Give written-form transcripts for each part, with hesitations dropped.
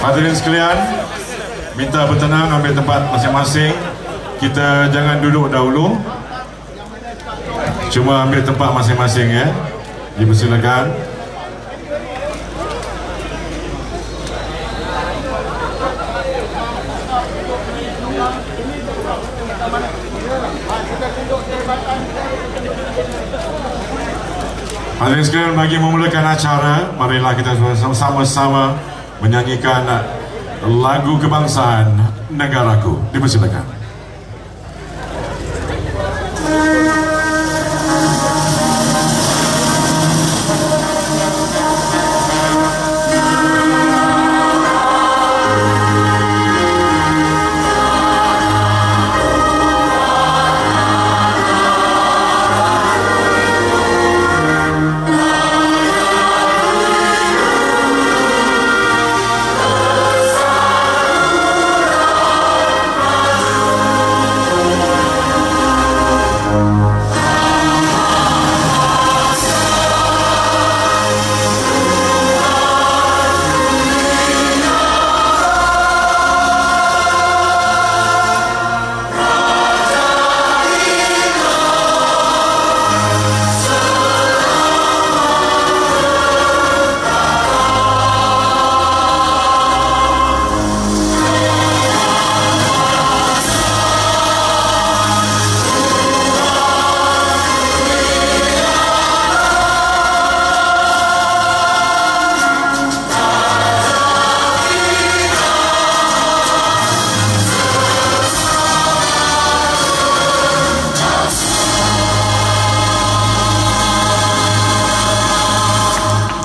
Hadirin sekalian, minta bertenang, ambil tempat masing-masing. Kita jangan duduk dahulu, cuma ambil tempat masing-masing ya. Dipersilakan. Hadirin sekalian, bagi memulakan acara, marilah kita sama-sama menyanyikan lagu kebangsaan Negaraku. Dipersilakan.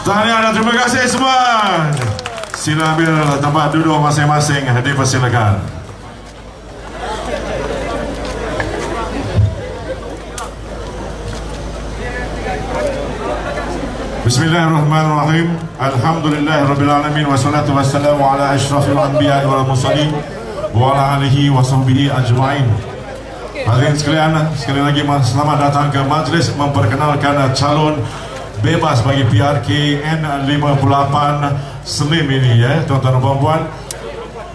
Tahniah dan terima kasih semua. Sila ambil tempat duduk masing-masing. Dipersilakan. Bismillahirrahmanirrahim. Alhamdulillahirrabbilalamin. Wassalatu wassalamu ala ashrafil anbiya wal mursalin wa ala alihi wa sahbihi ajma'in. Hadirin sekalian, sekali lagi selamat datang ke majlis memperkenalkan calon bebas bagi PRK N58 Selim ini ya, tuan-tuan dan puan-puan,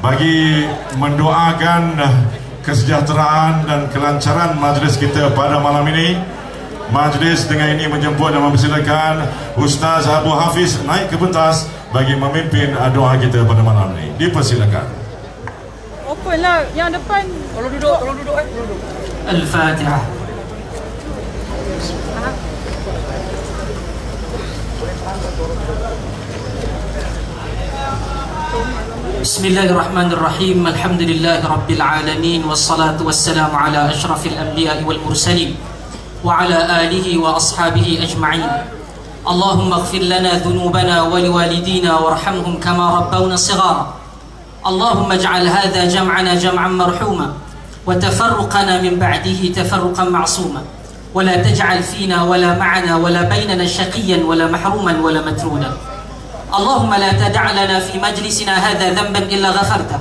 bagi mendoakan kesejahteraan dan kelancaran majlis kita pada malam ini. Majlis dengan ini menjemput dan mempersilakan Ustaz Abu Hafiz naik ke pentas bagi memimpin doa kita pada malam ini. Dipersilakan. depan lah. Yang depan. Tolong duduk. Al-Fatihah. Bismillahirrahmanirrahim. Alhamdulillahi Rabbil Alamin. Wassalatu wassalamu ala ashrafil anbiya wal mursalin wa ala alihi wa ashabihi ajma'in. Allahumma ighfir lana dhunubana wa liwalidina warhamhum kama rabbawna shighara. Allahumma ij'al hadha jam'ana jam'an marhuma wa tafarruqana min ba'dihi tafarruqan ma'suma wa la taj'al fina wa la ma'ana wa la baynana shaqiyyan wa la mahruman wa la matruda. اللهم لا تدع لنا في مجلسنا هذا ذنبا إلا غفرته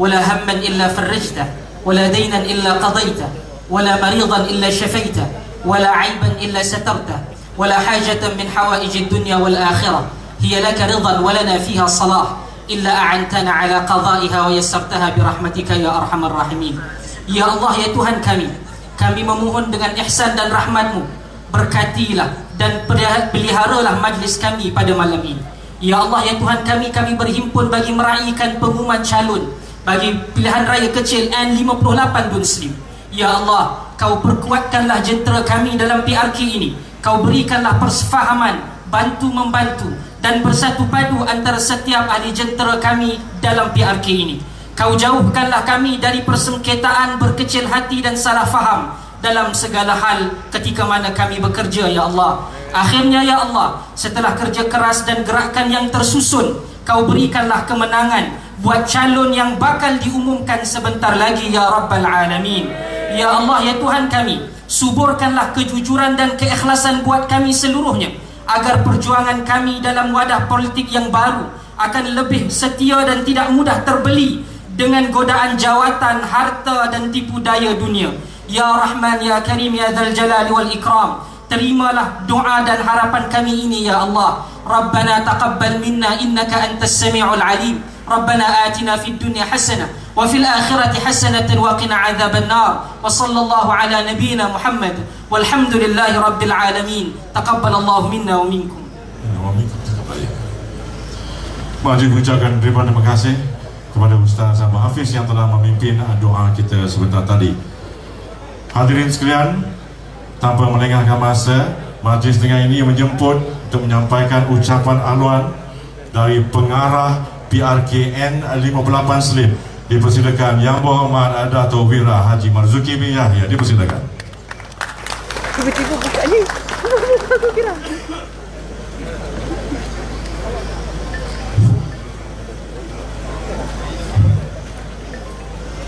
ولا هما إلا فرجته ولا دينا إلا قضيته ولا مريضا إلا شفيته ولا عيبا إلا سترته ولا حاجة من حوائج الدنيا والآخرة هي لك رضا ولنا فيها صلاح إلا أعنتنا على قضائها ويسرتها برحمتك يا أرحم الراحمين. Ya Allah, ya Tuhan kami memohon dengan ihsan dan rahmat-Mu, berkatilah dan peliharalah majlis kami pada malam ini. Ya Allah, ya Tuhan kami berhimpun bagi meraihkan pengumuman calon bagi pilihan raya kecil N58 Dun Slim. Ya Allah, Kau perkuatkanlah jentera kami dalam PRK ini. Kau berikanlah persefahaman, bantu-membantu dan bersatu padu antara setiap ahli jentera kami dalam PRK ini. Kau jauhkanlah kami dari persengketaan, berkecil hati dan salah faham dalam segala hal ketika mana kami bekerja, ya Allah. Akhirnya ya Allah, setelah kerja keras dan gerakan yang tersusun, Kau berikanlah kemenangan buat calon yang bakal diumumkan sebentar lagi, ya Rabbal Alamin. Ya Allah, ya Tuhan kami, suburkanlah kejujuran dan keikhlasan buat kami seluruhnya, agar perjuangan kami dalam wadah politik yang baru akan lebih setia dan tidak mudah terbeli dengan godaan jawatan, harta dan tipu daya dunia. Ya Rahman, ya Karim, ya Dzal Jalali wal Ikram, terimalah doa dan harapan kami ini, ya Allah. Rabbana taqabbal minna innaka antas sami'ul alim. Rabbana atina fid dunya hasanah wa fil akhirati hasanatan wa qina adzaban nar. Wa sallallahu ala nabiyyina Muhammad walhamdulillahi rabbil alamin. Taqabbalallahu minna wa minkum. Majlis mengucapkan terima kasih kepada Ustaz Ahmad Hafiz yang telah memimpin doa kita sebentar tadi. Hadirin sekalian, tanpa melengahkan masa, majlis dengan ini menjemput untuk menyampaikan ucapan aluan dari pengarah PRK N58 Slim. Dipersilakan Yang Berhormat Dato' Wira Haji Marzuki bin Yahya. Dipersilakan. Tiba-tiba buka ni. Aku kira.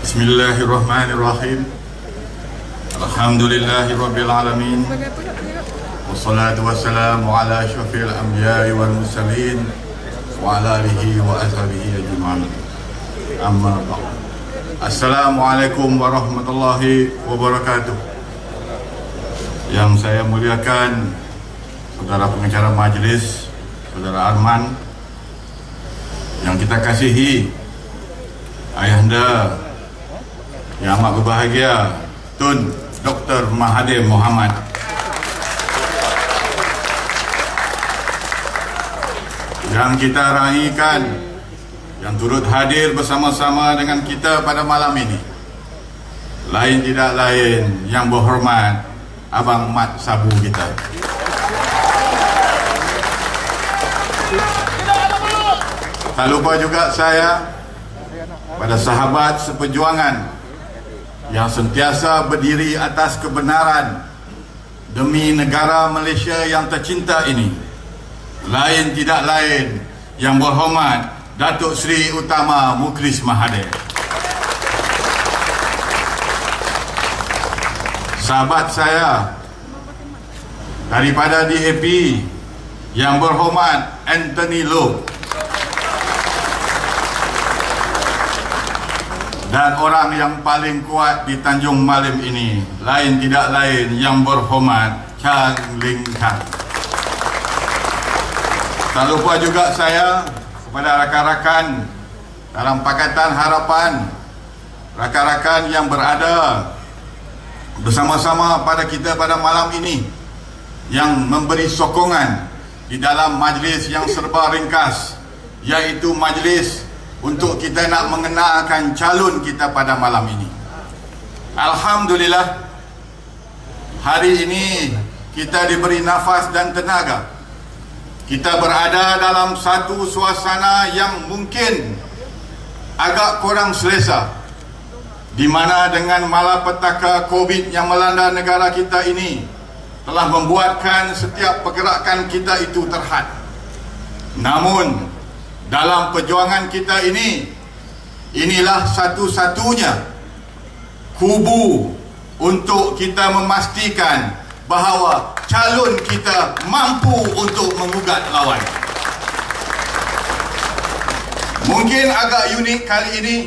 Bismillahirrahmanirrahim. Alhamdulillahi Rabbil Alamin. Wassalatu wassalamu ala ashrafil anbiya'i wal mursalin wa ala alihi wa ashabihi ajma'in. Amma ba'd. Assalamualaikum warahmatullahi wabarakatuh. Yang saya muliakan saudara pengacara majlis, saudara Arman, yang kita kasihi ayahanda yang amat berbahagia Tun Dr. Mahathir Mohamad, yang kita raikan, yang turut hadir bersama-sama dengan kita pada malam ini, lain tidak lain Yang Berhormat Abang Mat Sabu kita. Tak lupa juga saya pada sahabat seperjuangan yang sentiasa berdiri atas kebenaran demi negara Malaysia yang tercinta ini, lain tidak lain Yang Berhormat Datuk Seri Utama Mukhlis Mahathir. Sahabat saya daripada DAP, Yang Berhormat Anthony Loh, dan orang yang paling kuat di Tanjung Malim ini, lain tidak lain Yang Berhormat Chan Ling Kang. Tak lupa juga saya kepada rakan-rakan dalam Pakatan Harapan, rakan-rakan yang berada bersama-sama pada kita pada malam ini, yang memberi sokongan di dalam majlis yang serba ringkas, iaitu majlis untuk kita nak mengenalkan calon kita pada malam ini. Alhamdulillah, hari ini kita diberi nafas dan tenaga. Kita berada dalam satu suasana yang mungkin agak kurang selesa, di mana dengan malapetaka COVID yang melanda negara kita ini telah membuatkan setiap pergerakan kita itu terhad. Namun dalam perjuangan kita ini, inilah satu-satunya kubu untuk kita memastikan bahawa calon kita mampu untuk mengugat lawan. Mungkin agak unik kali ini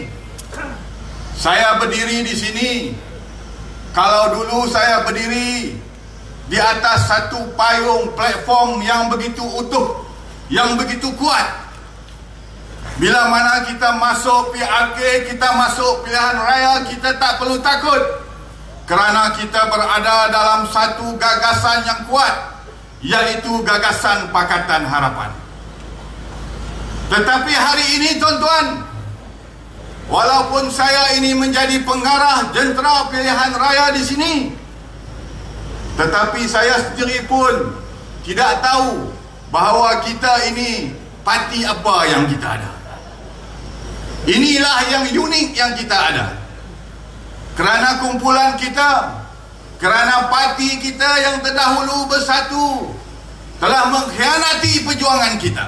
saya berdiri di sini. Kalau dulu saya berdiri di atas satu payung platform yang begitu utuh, yang begitu kuat. Bila mana kita masuk PRK, kita masuk pilihan raya, kita tak perlu takut, kerana kita berada dalam satu gagasan yang kuat, iaitu gagasan Pakatan Harapan. Tetapi hari ini tuan-tuan, walaupun saya ini menjadi pengarah jentera pilihan raya di sini, tetapi saya sendiri pun tidak tahu bahawa kita ini parti apa yang kita ada. Inilah yang unik yang kita ada. Kerana kumpulan kita, kerana parti kita yang terdahulu bersatu telah mengkhianati perjuangan kita,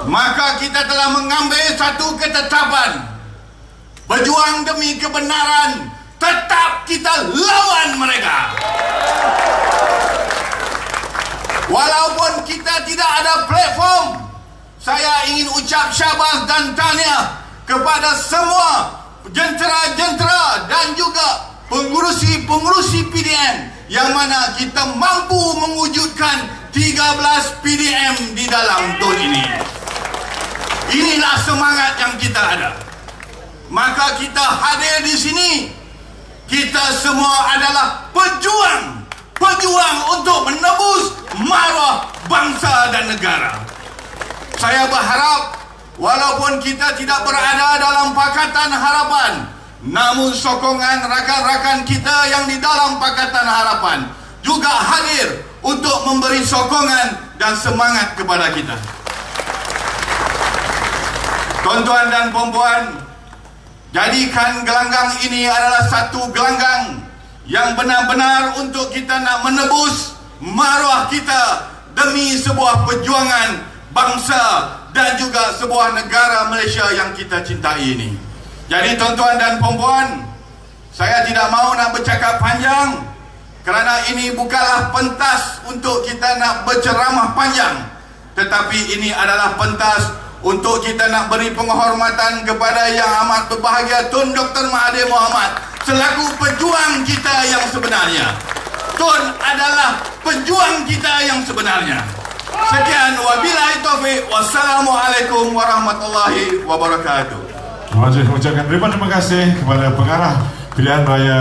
maka kita telah mengambil satu ketetapan: berjuang demi kebenaran, tetap kita lawan mereka. Walaupun kita tidak ada platform, saya ingin ucap syabas dan tahniah kepada semua jentera-jentera dan juga pengurusi-pengurusi PDM yang mana kita mampu mewujudkan 13 PDM di dalam tahun ini. Inilah semangat yang kita ada. Maka kita hadir di sini, kita semua adalah pejuang untuk menebus maruah bangsa dan negara. Saya berharap walaupun kita tidak berada dalam Pakatan Harapan, namun sokongan rakan-rakan kita yang di dalam Pakatan Harapan juga hadir untuk memberi sokongan dan semangat kepada kita. Tuan-tuan dan puan-puan, jadikan gelanggang ini adalah satu gelanggang yang benar-benar untuk kita nak menebus maruah kita demi sebuah perjuangan bangsa dan juga sebuah negara Malaysia yang kita cintai ini. Jadi tuan-tuan dan puan-puan, saya tidak mahu nak bercakap panjang, kerana ini bukanlah pentas untuk kita nak berceramah panjang, tetapi ini adalah pentas untuk kita nak beri penghormatan kepada yang amat berbahagia Tun Dr. Mahathir Mohamad selaku pejuang kita yang sebenarnya. Tun adalah pejuang kita yang sebenarnya. Sekian, wabillahi taufiq, wassalamualaikum warahmatullahi wabarakatuh. Ucapkan terima kasih kepada pengarah pilihan raya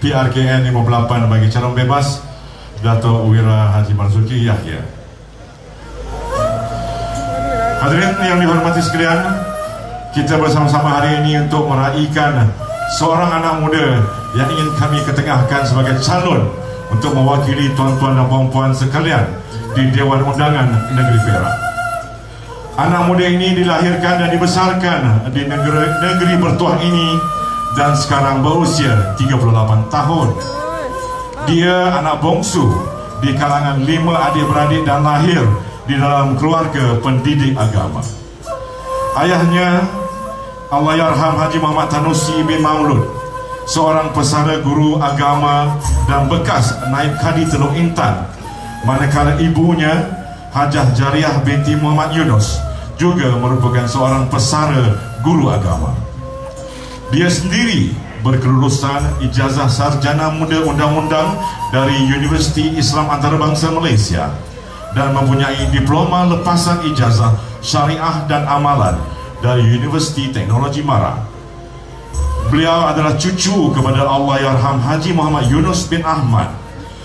PRKN 58 bagi calon bebas, Dato' Wira Haji Marzuki Yahya. Hadirin yang dihormati sekalian, kita bersama-sama hari ini untuk meraihkan seorang anak muda yang ingin kami ketengahkan sebagai calon untuk mewakili tuan-tuan dan puan-puan sekalian di Dewan Undangan Negeri Perak. Anak muda ini dilahirkan dan dibesarkan di negeri bertuah ini dan sekarang berusia 38 tahun. Dia anak bongsu di kalangan 5 adik-beradik dan lahir di dalam keluarga pendidik agama. Ayahnya, Allahyarham Haji Muhammad Tanusi bin Maulud, seorang pesara guru agama dan bekas naib kadi Teluk Intan, manakala ibunya Hajah Jariah binti Muhammad Yunus juga merupakan seorang pesara guru agama. Dia sendiri berkelulusan ijazah sarjana muda undang-undang dari Universiti Islam Antarabangsa Malaysia dan mempunyai diploma lepasan ijazah syariah dan amalan dari Universiti Teknologi Mara. Beliau adalah cucu kepada Allahyarham Haji Muhammad Yunus bin Ahmad,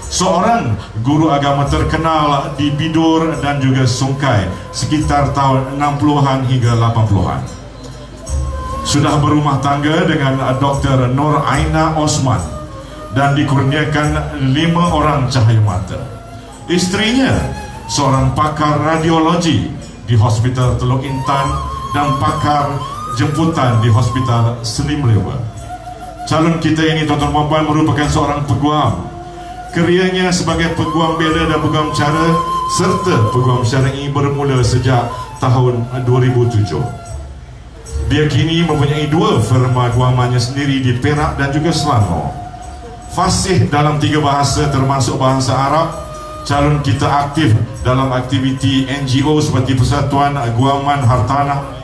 seorang guru agama terkenal di Bidur dan juga Sungkai sekitar tahun 60-an hingga 80-an. Sudah berumah tangga dengan Dr. Nur Aina Osman dan dikurniakan 5 orang cahaya mata. Istrinya seorang pakar radiologi di Hospital Teluk Intan dan pakar jemputan di Hospital Selim Lewa. Calon kita ini, tuan-tuan dan puan, merupakan seorang peguam. Karianya sebagai peguam bela dan peguam cara serta peguam syar'i bermula sejak tahun 2007. Dia kini mempunyai 2 firma guamannya sendiri di Perak dan juga Selangor. Fasih dalam 3 bahasa termasuk bahasa Arab. Calon kita aktif dalam aktiviti NGO seperti Persatuan Guaman Hartanah,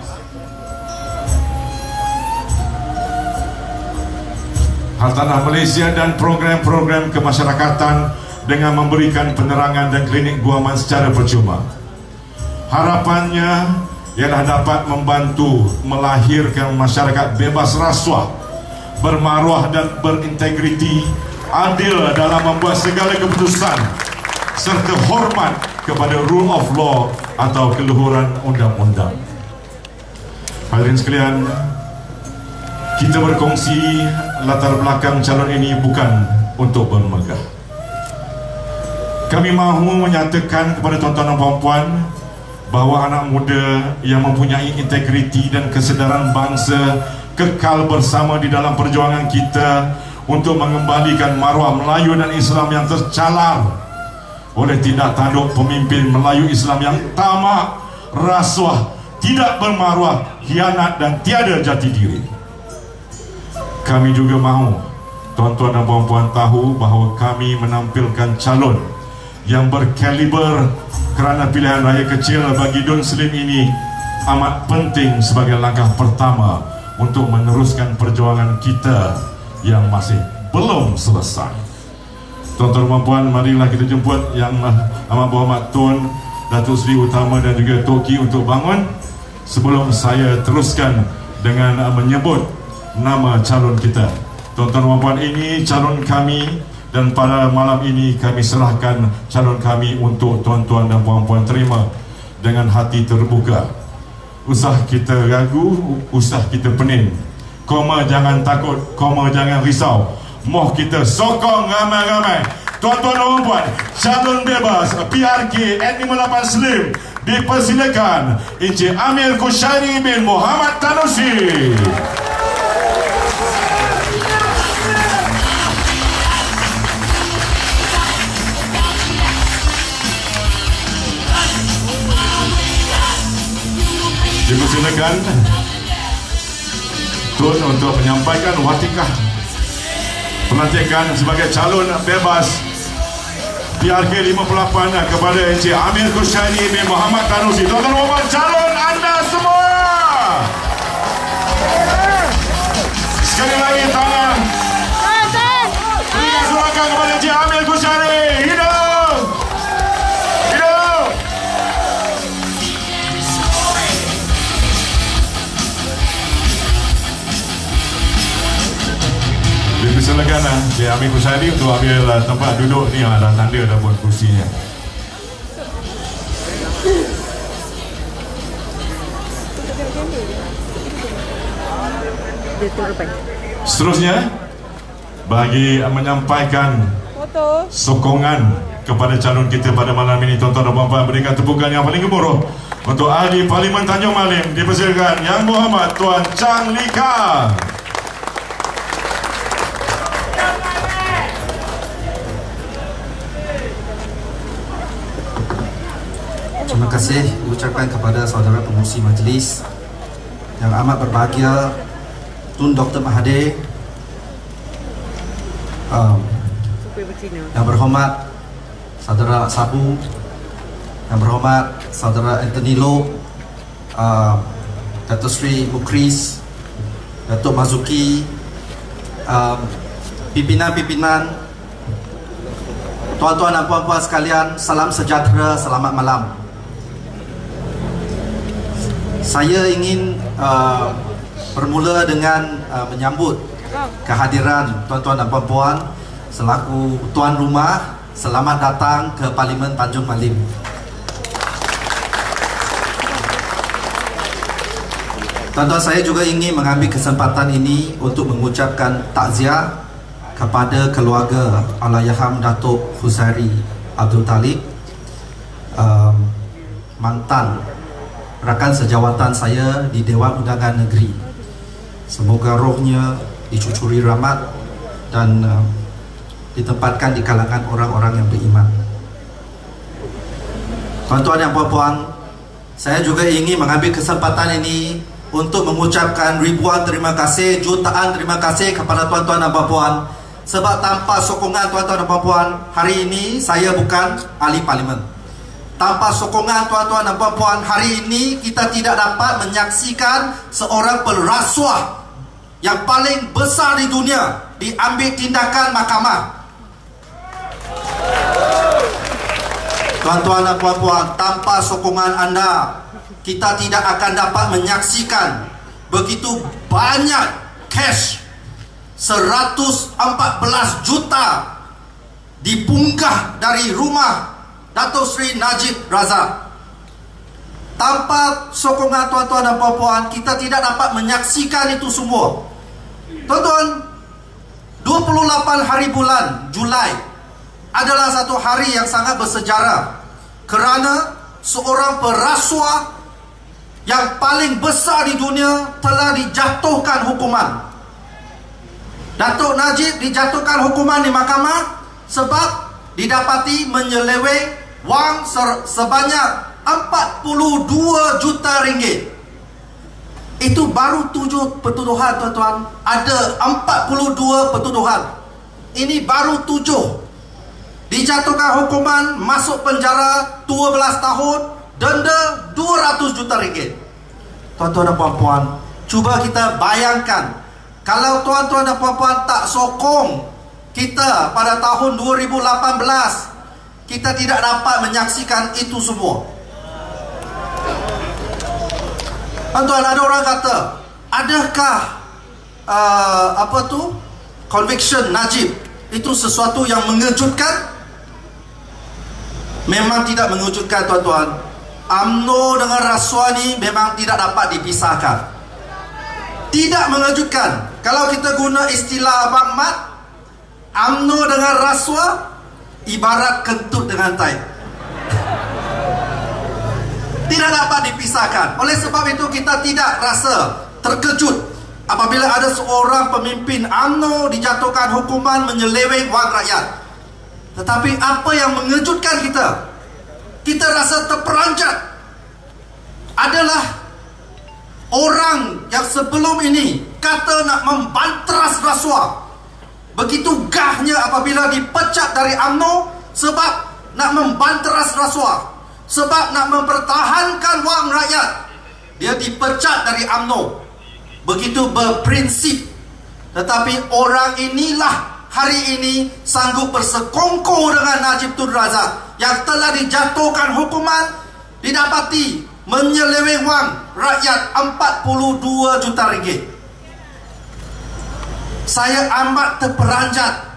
Malaysia dan program-program kemasyarakatan dengan memberikan penerangan dan klinik guaman secara percuma. Harapannya ialah dapat membantu melahirkan masyarakat bebas rasuah, bermaruah dan berintegriti, adil dalam membuat segala keputusan serta hormat kepada rule of law atau keluhuran undang-undang. Hadirin sekalian, kita berkongsi latar belakang calon ini bukan untuk bermegah. Kami mahu menyatakan kepada tuan-tuan dan puan-puan bahawa anak muda yang mempunyai integriti dan kesedaran bangsa kekal bersama di dalam perjuangan kita untuk mengembalikan maruah Melayu dan Islam yang tercalar oleh tindak tanduk pemimpin Melayu Islam yang tamak, rasuah, tidak bermaruah, khianat dan tiada jati diri. Kami juga mahu tuan-tuan dan puan-puan tahu bahawa kami menampilkan calon yang berkaliber kerana pilihan raya kecil bagi Dun Selim ini amat penting sebagai langkah pertama untuk meneruskan perjuangan kita yang masih belum selesai. Tuan-tuan dan puan, marilah kita jemput Yang Amat Berhormat Tun Datuk Seri Utama dan juga Toki untuk bangun sebelum saya teruskan dengan menyebut nama calon kita. Tuan-tuan dan puan, ini calon kami dan pada malam ini kami serahkan calon kami untuk tuan-tuan dan puan-puan terima dengan hati terbuka. Usah kita ragu, usah kita pening. Koma jangan takut, koma jangan risau. Moh kita sokong ramai-ramai. Tuan-tuan dan puan, calon bebas PRK N58 Slim dipersilakan Encik Amir Kushari bin Muhammad Tanusi. Dipersilakan Tun untuk menyampaikan watikah pelantikan sebagai calon bebas PRK 58 kepada Encik Amir Kushari bin Muhammad Tanusi. Tuan-tuan dan puan, calon anda semua. Sekali lagi tangan. Berikan sorakan kepada Encik Amir Kushari. Hidup! Hidup! Dipersilakan Encik Amir Kushari untuk ambil tempat duduk ni, dah tanda dah buat kursinya. Seterusnya bagi menyampaikan sokongan kepada calon kita pada malam ini, tuan-tuan dan puan-puan, berikan tepukan yang paling gemuruh untuk Ahli Parlimen Tanjung Malim. Dipersilakan Yang Berhormat Tuan Chang Lee Kang. Terima kasih diucapkan kepada saudara pengurusi majlis yang amat berbahagia, Tun Dr. Mahathir, yang berhormat saudara Sabu, yang berhormat saudara Anthony Loh, Datuk Seri Mukris, Datuk Mazuki, pimpinan-pimpinan, tuan-tuan dan puan-puan sekalian, salam sejahtera, selamat malam. Saya ingin bermula dengan menyambut kehadiran tuan-tuan dan puan-puan selaku tuan rumah Selamat datang ke Parlimen Tanjung Malim. Tuan-tuan, saya juga ingin mengambil kesempatan ini untuk mengucapkan takziah kepada keluarga Allahyarham Datuk Huzairi Abdul Talib, mantan rakan sejawatan saya di Dewan Undangan Negeri. Semoga rohnya dicucuri rahmat dan ditempatkan di kalangan orang-orang yang beriman. Tuan-tuan dan puan-puan, saya juga ingin mengambil kesempatan ini untuk mengucapkan ribuan terima kasih, jutaan terima kasih kepada tuan-tuan dan puan-puan, sebab tanpa sokongan tuan-tuan dan puan-puan, hari ini saya bukan ahli parlimen. Tanpa sokongan tuan-tuan dan puan-puan, hari ini kita tidak dapat menyaksikan seorang perasuah yang paling besar di dunia diambil tindakan mahkamah. Tuan-tuan dan puan-puan, tanpa sokongan anda, kita tidak akan dapat menyaksikan begitu banyak cash 114 juta dipunggah dari rumah Datuk Seri Najib Razak. Tanpa sokongan tuan-tuan dan puan-puan, kita tidak dapat menyaksikan itu semua. Tuan-tuan, 28 hari bulan Julai adalah satu hari yang sangat bersejarah, kerana seorang perasuah yang paling besar di dunia telah dijatuhkan hukuman. Datuk Najib dijatuhkan hukuman di mahkamah sebab didapati menyeleweng wang sebanyak 42 juta ringgit. Itu baru 7 pertuduhan, tuan-tuan. Ada 42 pertuduhan. Ini baru 7. Dijatuhkan hukuman, masuk penjara 12 tahun, denda 200 juta ringgit. Tuan-tuan dan puan-puan, cuba kita bayangkan, kalau tuan-tuan dan puan-puan tak sokong kita pada tahun 2018, kita tidak dapat menyaksikan itu semua. Tuan-tuan, ada orang kata, adakah conviction Najib itu sesuatu yang mengejutkan? Memang tidak mengejutkan, tuan-tuan. UMNO dengan rasuah ni memang tidak dapat dipisahkan. Tidak mengejutkan. Kalau kita guna istilah Abang Mat, UMNO dengan rasuah ibarat kentut dengan tai. Tidak dapat dipisahkan. Oleh sebab itu kita tidak rasa terkejut apabila ada seorang pemimpin UMNO dijatuhkan hukuman menyeleweng wang rakyat. Tetapi apa yang mengejutkan kita, kita rasa terperanjat, adalah orang yang sebelum ini kata nak membanteras rasuah. Begitu gahnya apabila dipecat dari UMNO sebab nak membanteras rasuah, sebab nak mempertahankan wang rakyat. Dia dipecat dari UMNO. Begitu berprinsip. Tetapi orang inilah hari ini sanggup bersekongkol dengan Najib Tun Razak yang telah dijatuhkan hukuman, didapati menyeleweng wang rakyat 42 juta ringgit. Saya amat terperanjat.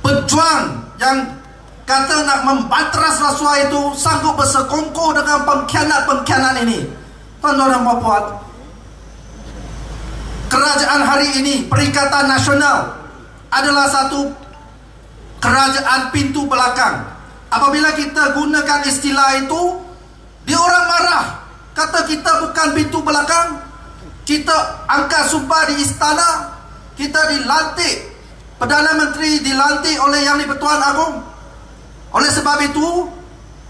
Pejuang yang kata nak membanteras rasuah itu sanggup bersekongkol dengan pengkhianat-pengkhianat ini. Tuan-tuan dan puan-puan, kerajaan hari ini, Perikatan Nasional, adalah satu kerajaan pintu belakang. Apabila kita gunakan istilah itu, dia orang marah, kata kita bukan pintu belakang. Kita angkat sumpah di istana, kita dilantik, Perdana Menteri dilantik oleh Yang di-Pertuan Agong. Oleh sebab itu,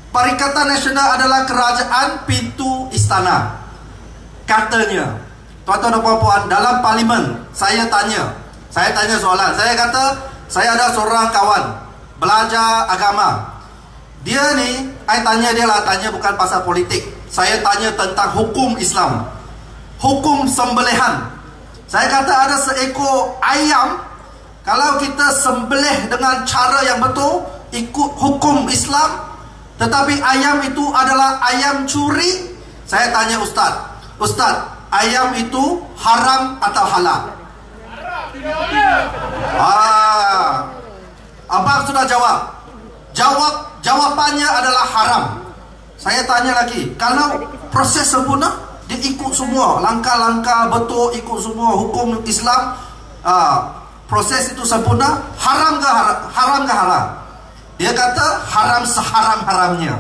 Perikatan Nasional adalah kerajaan pintu istana. Katanya, tuan-tuan dan puan-puan, dalam parlimen saya tanya soalan. Saya kata, saya ada seorang kawan belajar agama. Dia ni, saya tanya dia lah, tanya bukan pasal politik. Saya tanya tentang hukum Islam, hukum sembelihan. Saya kata ada seekor ayam, kalau kita sembelih dengan cara yang betul, ikut hukum Islam, tetapi ayam itu adalah ayam curi. Saya tanya Ustaz, ayam itu haram atau halal? Abang sudah jawab. jawapannya adalah haram. Saya tanya lagi, kalau proses sempurna, dia ikut semua langkah-langkah betul, ikut semua hukum Islam, proses itu sempurna, haram ke halal? Dia kata haram seharam-haramnya.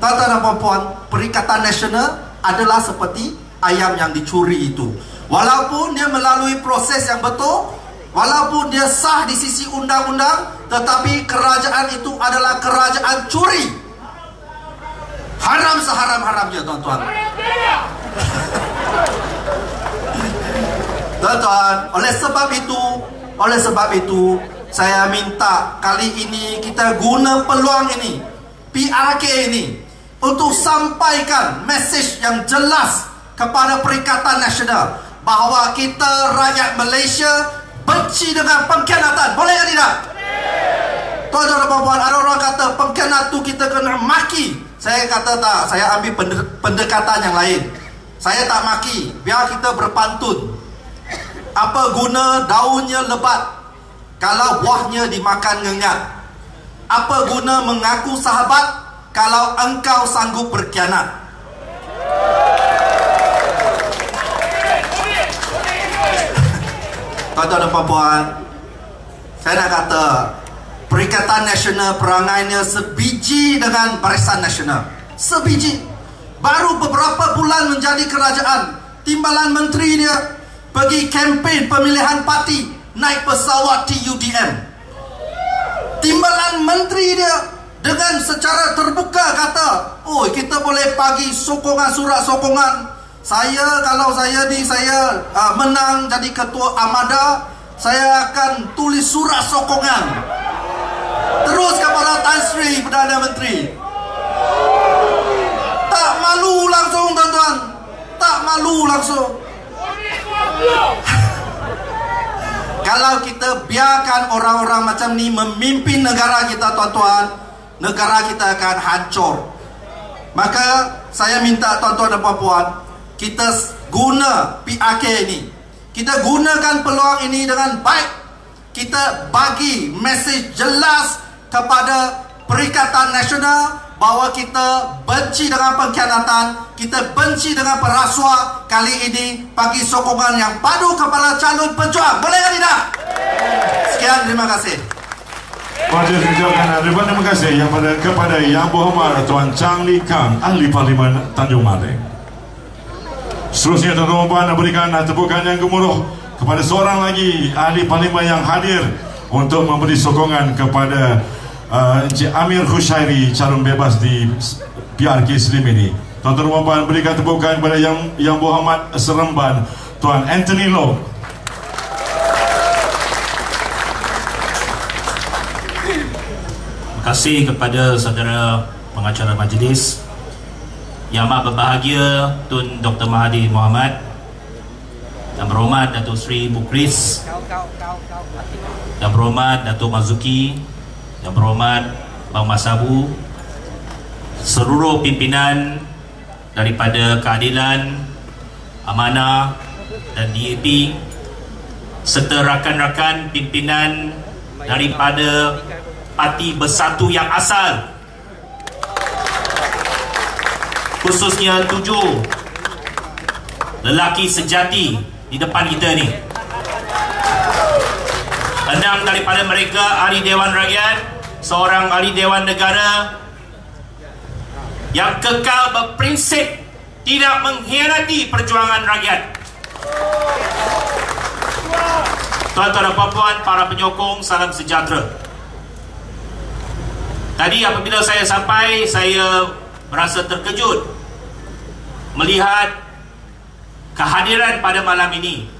Tuan-tuan dan puan-puan, Perikatan Nasional adalah seperti ayam yang dicuri itu. Walaupun dia melalui proses yang betul, walaupun dia sah di sisi undang-undang, tetapi kerajaan itu adalah kerajaan curi. Haram seharam-haramnya, tuan-tuan. Tuan-tuan, oleh sebab itu saya minta kali ini kita guna peluang ini, PRK ini, untuk sampaikan mesej yang jelas kepada Perikatan Nasional bahawa kita rakyat Malaysia benci dengan pengkhianatan. Boleh ke tidak? Tuan-tuan dan puan-puan, ada orang kata pengkhianat tu kita kena maki. Saya kata tak, saya ambil pendekatan yang lain. Saya tak maki, biar kita berpantun. Apa guna daunnya lebat kalau buahnya dimakan ngengat? Apa guna mengaku sahabat kalau engkau sanggup berkhianat? Tuan-tuan dan puan-puan, saya nak kata Perikatan Nasional perangainya sebiji dengan Barisan Nasional. Sebiji. Baru beberapa bulan menjadi kerajaan, timbalan menteri dia pergi kempen pemilihan parti, naik pesawat TUDM. Timbalan menteri dia dengan secara terbuka kata, oh kita boleh bagi sokongan, surat sokongan. Kalau saya menang jadi ketua Amada, saya akan tulis surat sokongan terus kepada Tan Sri Perdana Menteri. Tak malu langsung, tuan-tuan. Tak malu langsung. Kalau kita biarkan orang-orang macam ni memimpin negara kita, tuan-tuan, negara kita akan hancur. Maka saya minta tuan-tuan dan puan-puan, kita guna PRK ini, kita gunakan peluang ini dengan baik. Kita bagi mesej jelas kepada Perikatan Nasional bahawa kita benci dengan pengkhianatan, kita benci dengan perasuah. Kali ini bagi sokongan yang padu kepada calon pejuang. Boleh ke tidak? Sekian, terima kasih. Terima kasih kepada Yang Berhormat Tuan Chang Lee Kang, Ahli Parlimen Tanjung Maleng. Seterusnya tuan-tuan dan puan, berikan tepukan yang gemuruh kepada seorang lagi Ahli Parlimen yang hadir untuk memberi sokongan kepada Encik Amir Khushairi, calon bebas di PRK Slim ini. Tuan-tuan dan puan, berikan tepukan kepada Yang Berhormat Seremban Tuan Anthony Loh. Terima kasih kepada saudara pengacara majlis, Yang Amat Berbahagia Tun Dr. Mahathir Mohamad, Yang Berhormat Datuk Seri Mukris, Yang Berhormat Datuk Mazuki, Yang Berhormat Bang Masabu, seluruh pimpinan daripada Keadilan, Amanah dan DAP, serta rakan-rakan pimpinan daripada Parti Bersatu yang asal, khususnya 7 lelaki sejati di depan kita ni. 6 daripada mereka ahli Dewan Rakyat, seorang ahli Dewan Negara yang kekal berprinsip tidak mengkhianati perjuangan rakyat. Tuan-tuan dan puan-puan, para penyokong, salam sejahtera. Tadi apabila saya sampai, saya merasa terkejut melihat kehadiran pada malam ini.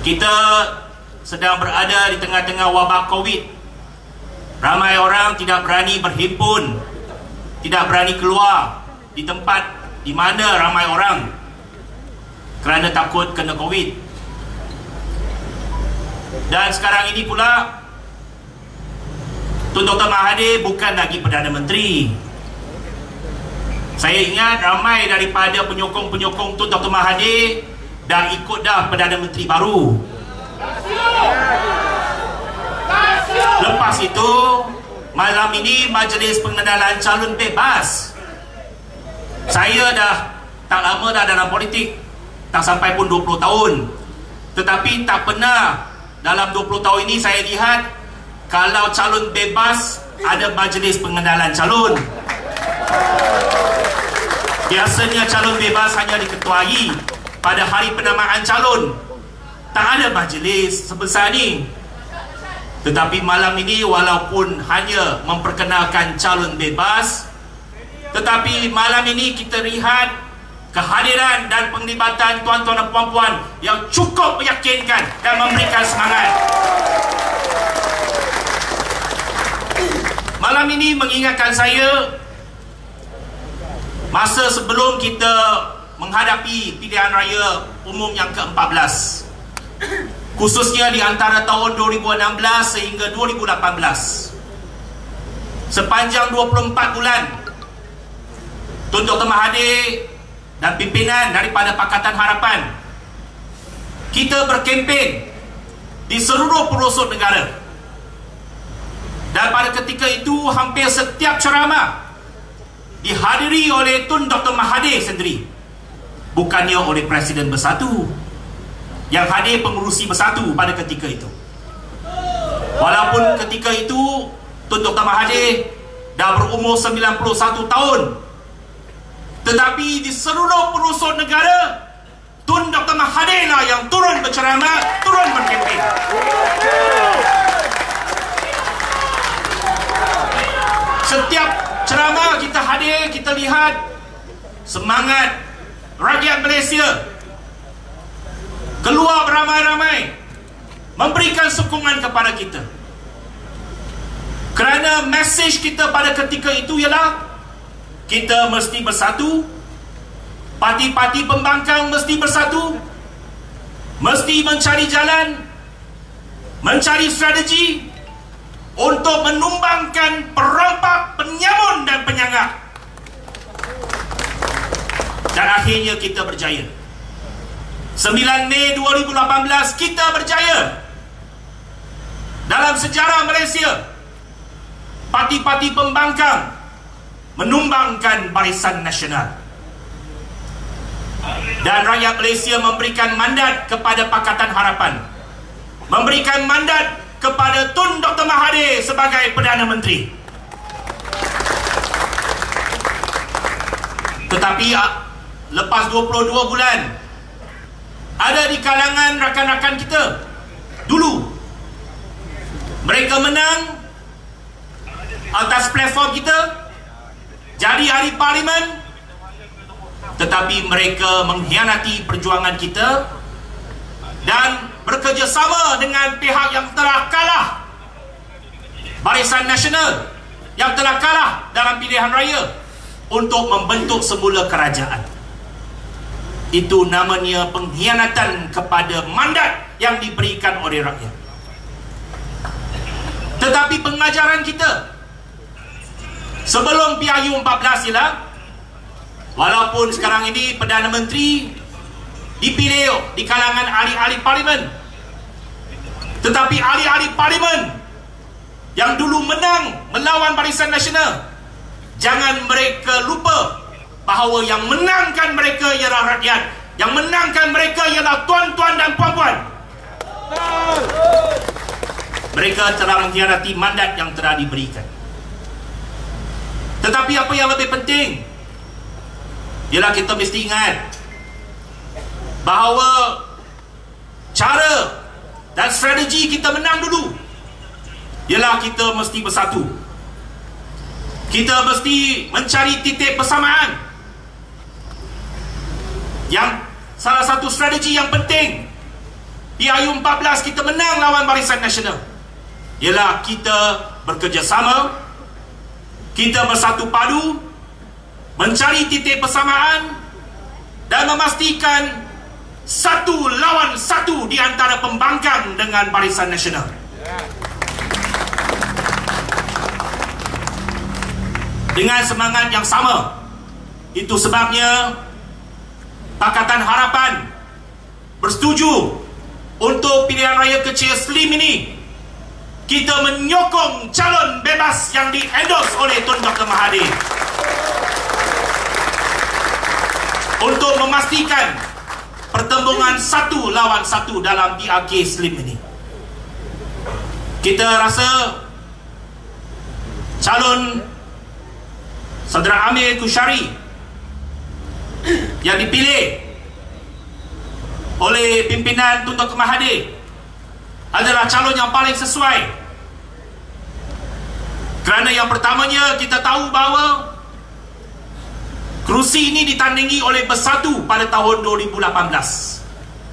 Kita sedang berada di tengah-tengah wabak Covid. Ramai orang tidak berani berhimpun, tidak berani keluar di tempat di mana ramai orang kerana takut kena Covid. Dan sekarang ini pula Tun Dr. Mahathir bukan lagi Perdana Menteri. Saya ingat ramai daripada penyokong-penyokong Tun Dr. Mahathir dah ikut dah Perdana Menteri baru. Lepas itu malam ini majlis pengenalan calon bebas. Saya dah tak lama dah dalam politik, tak sampai pun 20 tahun. Tetapi tak pernah dalam 20 tahun ini saya lihat kalau calon bebas ada majlis pengenalan calon. Biasanya calon bebas hanya diketuai pada hari penamaan calon. Tak ada majlis sebesar ni. Tetapi malam ini walaupun hanya memperkenalkan calon bebas, tetapi malam ini kita lihat kehadiran dan penglibatan tuan-tuan dan puan-puan yang cukup meyakinkan dan memberikan semangat. Malam ini mengingatkan saya masa sebelum kita menghadapi pilihan raya umum yang ke-14, khususnya di antara tahun 2016 sehingga 2018. Sepanjang 24 bulan, Tun Dr. Mahathir dan pimpinan daripada Pakatan Harapan, kita berkempen di seluruh pelosok negara. Dan pada ketika itu hampir setiap ceramah dihadiri oleh Tun Dr. Mahathir sendiri, bukannya oleh Presiden Bersatu. Yang hadir pengurusi Bersatu pada ketika itu. Walaupun ketika itu Tun Dr. Mahathir dah berumur 91 tahun, tetapi di seluruh pelosok negara Tun Dr. Mahathir lah yang turun berceramah, turun berkempen. Setiap ceramah kita hadir, kita lihat semangat rakyat Malaysia keluar beramai-ramai memberikan sokongan kepada kita. Kerana mesej kita pada ketika itu ialah kita mesti bersatu, parti-parti pembangkang mesti bersatu, mesti mencari jalan, mencari strategi untuk menumbangkan perompak, penyamun dan penyangak. Dan akhirnya kita berjaya. 9 Mei 2018 kita berjaya. Dalam sejarah Malaysia, parti-parti pembangkang menumbangkan Barisan Nasional. Dan rakyat Malaysia memberikan mandat kepada Pakatan Harapan, memberikan mandat kepada Tun Dr. Mahathir sebagai Perdana Menteri. Tetapi lepas 22 bulan, ada di kalangan rakan-rakan kita dulu, mereka menang atas platform kita, jadi ahli parlimen, tetapi mereka mengkhianati perjuangan kita dan bekerjasama dengan pihak yang telah kalah, Barisan Nasional yang telah kalah dalam pilihan raya, untuk membentuk semula kerajaan. Itu namanya pengkhianatan kepada mandat yang diberikan oleh rakyat. Tetapi pengajaran kita sebelum PRU 14 ialah, walaupun sekarang ini Perdana Menteri dipilih di kalangan ahli-ahli parlimen, tetapi ahli-ahli parlimen yang dulu menang melawan Barisan Nasional, jangan mereka lupa bahawa yang menangkan mereka ialah rakyat, yang menangkan mereka ialah tuan-tuan dan puan-puan. Mereka telah mengkhianati mandat yang telah diberikan. Tetapi apa yang lebih penting ialah kita mesti ingat bahawa cara dan strategi kita menang dulu ialah kita mesti bersatu. Kita mesti mencari titik persamaan. Yang salah satu strategi yang penting PRU 14 kita menang lawan Barisan Nasional ialah kita bekerjasama, kita bersatu padu, mencari titik persamaan dan memastikan satu lawan satu di antara pembangkang dengan Barisan Nasional. Dengan semangat yang sama, itu sebabnya Pakatan Harapan bersetuju untuk pilihan raya kecil Slim ini kita menyokong calon bebas yang di-endorse oleh Tun Dr. Mahathir untuk memastikan pertembungan 1 lawan 1 dalam PRK Slim ini. Kita rasa calon Saudara Amir Khusyari yang dipilih oleh pimpinan Tun Dr. Mahathir adalah calon yang paling sesuai. Kerana yang pertamanya, kita tahu bahawa kerusi ini ditandingi oleh Bersatu pada tahun 2018.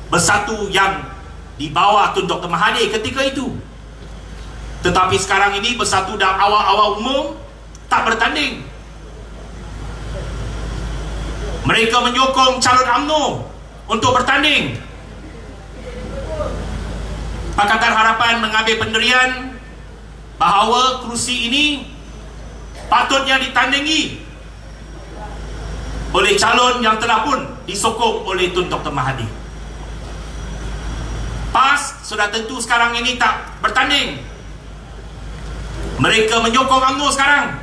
Bersatu yang di bawah Tun Dr. Mahathir ketika itu. Tetapi sekarang ini Bersatu dalam awal-awal umum tak bertanding. Mereka menyokong calon UMNO untuk bertanding. Pakatan Harapan mengambil pendirian bahawa kerusi ini patutnya ditandingi oleh calon yang telah pun disokong oleh Tun Dr. Mahathir. PAS sudah tentu sekarang ini tak bertanding. Mereka menyokong UMNO sekarang.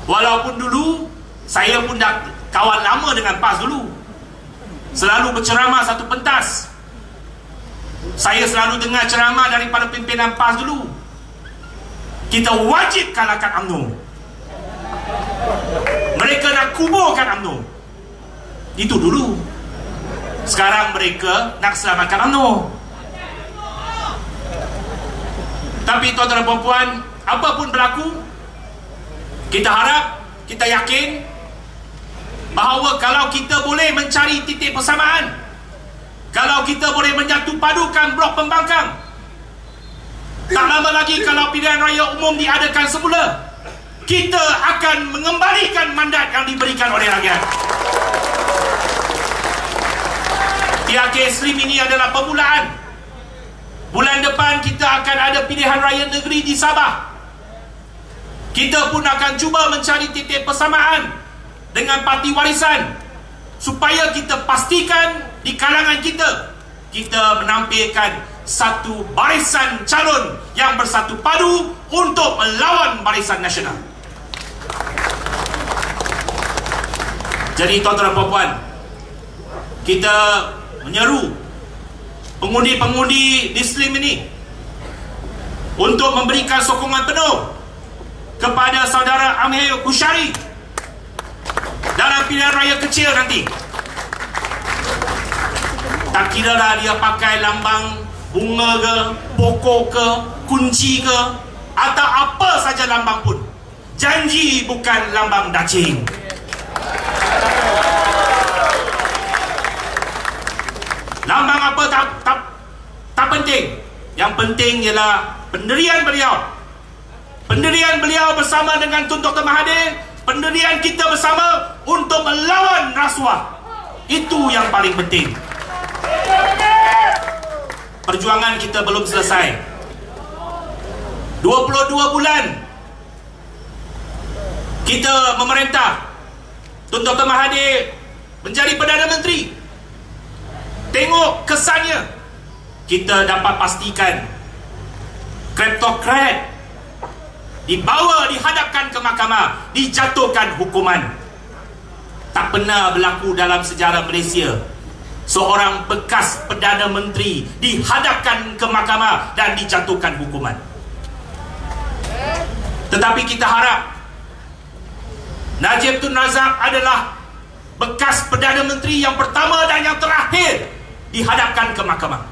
Walaupun dulu saya pun dah kawan lama dengan PAS dulu, selalu berceramah satu pentas. Saya selalu dengar ceramah daripada pimpinan PAS dulu. Kita wajib kalahkan UMNO. Mereka nak kuburkan UMNO. Itu dulu. Sekarang mereka nak selamatkan UMNO. Tapi tuan-tuan dan puan-puan, apapun berlaku, kita harap, kita yakin bahawa kalau kita boleh mencari titik persamaan, kalau kita boleh menyatu padukan blok pembangkang, tak lama lagi kalau pilihan raya umum diadakan semula, kita akan mengembalikan mandat yang diberikan oleh rakyat. PRK Slim ini adalah permulaan. Bulan depan kita akan ada pilihan raya negeri di Sabah. Kita pun akan cuba mencari titik persamaan dengan parti warisan, supaya kita pastikan di kalangan kita menampilkan satu barisan calon yang bersatu padu untuk melawan barisan nasional. Jadi tuan-tuan dan puan-puan, kita menyeru pengundi-pengundi di Slim ini untuk memberikan sokongan penuh kepada saudara Amir Khusyari dalam pilihan raya kecil nanti. Tak kira lah dia pakai lambang bunga ke, pokok ke, kunci ke, atau apa saja lambang pun, janji bukan lambang dacing. Lambang apa tak penting. Yang penting ialah pendirian beliau. Pendirian beliau bersama dengan Tun Dr. Mahathir, pendirian kita bersama untuk melawan rasuah. Itu yang paling penting. Perjuangan kita belum selesai. 22 bulan kita memerintah. Tun Dr. Mahathir menjadi Perdana Menteri. Tengok kesannya. Kita dapat pastikan kleptokrat dibawa, dihadapkan ke mahkamah, dijatuhkan hukuman. Tak pernah berlaku dalam sejarah Malaysia seorang bekas Perdana Menteri dihadapkan ke mahkamah dan dijatuhkan hukuman. Tetapi kita harap Najib Tun Razak adalah bekas Perdana Menteri yang pertama dan yang terakhir dihadapkan ke mahkamah.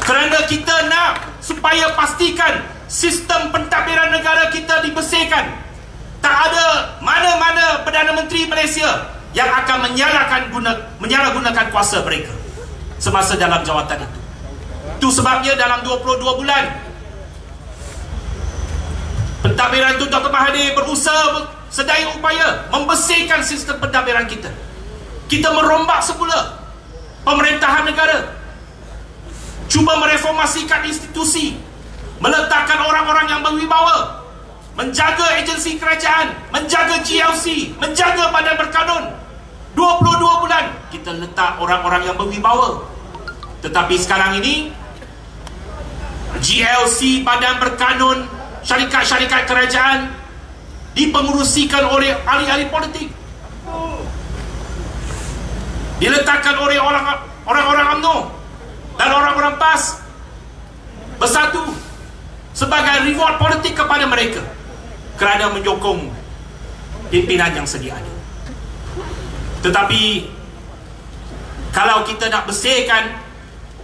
Kerana kita nak supaya pastikan sistem pentadbiran negara kita dibersihkan. Tak ada mana-mana Perdana Menteri Malaysia yang akan menyalahgunakan kuasa mereka semasa dalam jawatan itu. Itu sebabnya dalam 22 bulan pentadbiran Tun Dr. Mahathir berusaha sedaya upaya membersihkan sistem pentadbiran kita. Kita merombak semula pemerintahan negara, cuba mereformasikan institusi, meletakkan orang-orang yang berwibawa, menjaga agensi kerajaan, menjaga GLC, menjaga Badan Berkanun. 22 bulan kita letak orang-orang yang berwibawa. Tetapi sekarang ini GLC, badan berkanun, syarikat-syarikat kerajaan dipengurusikan oleh ahli-ahli politik, diletakkan oleh orang-orang UMNO dan orang-orang PAS bersatu sebagai reward politik kepada mereka kerana menyokong pimpinan yang sedia ada. Tetapi kalau kita nak bersihkan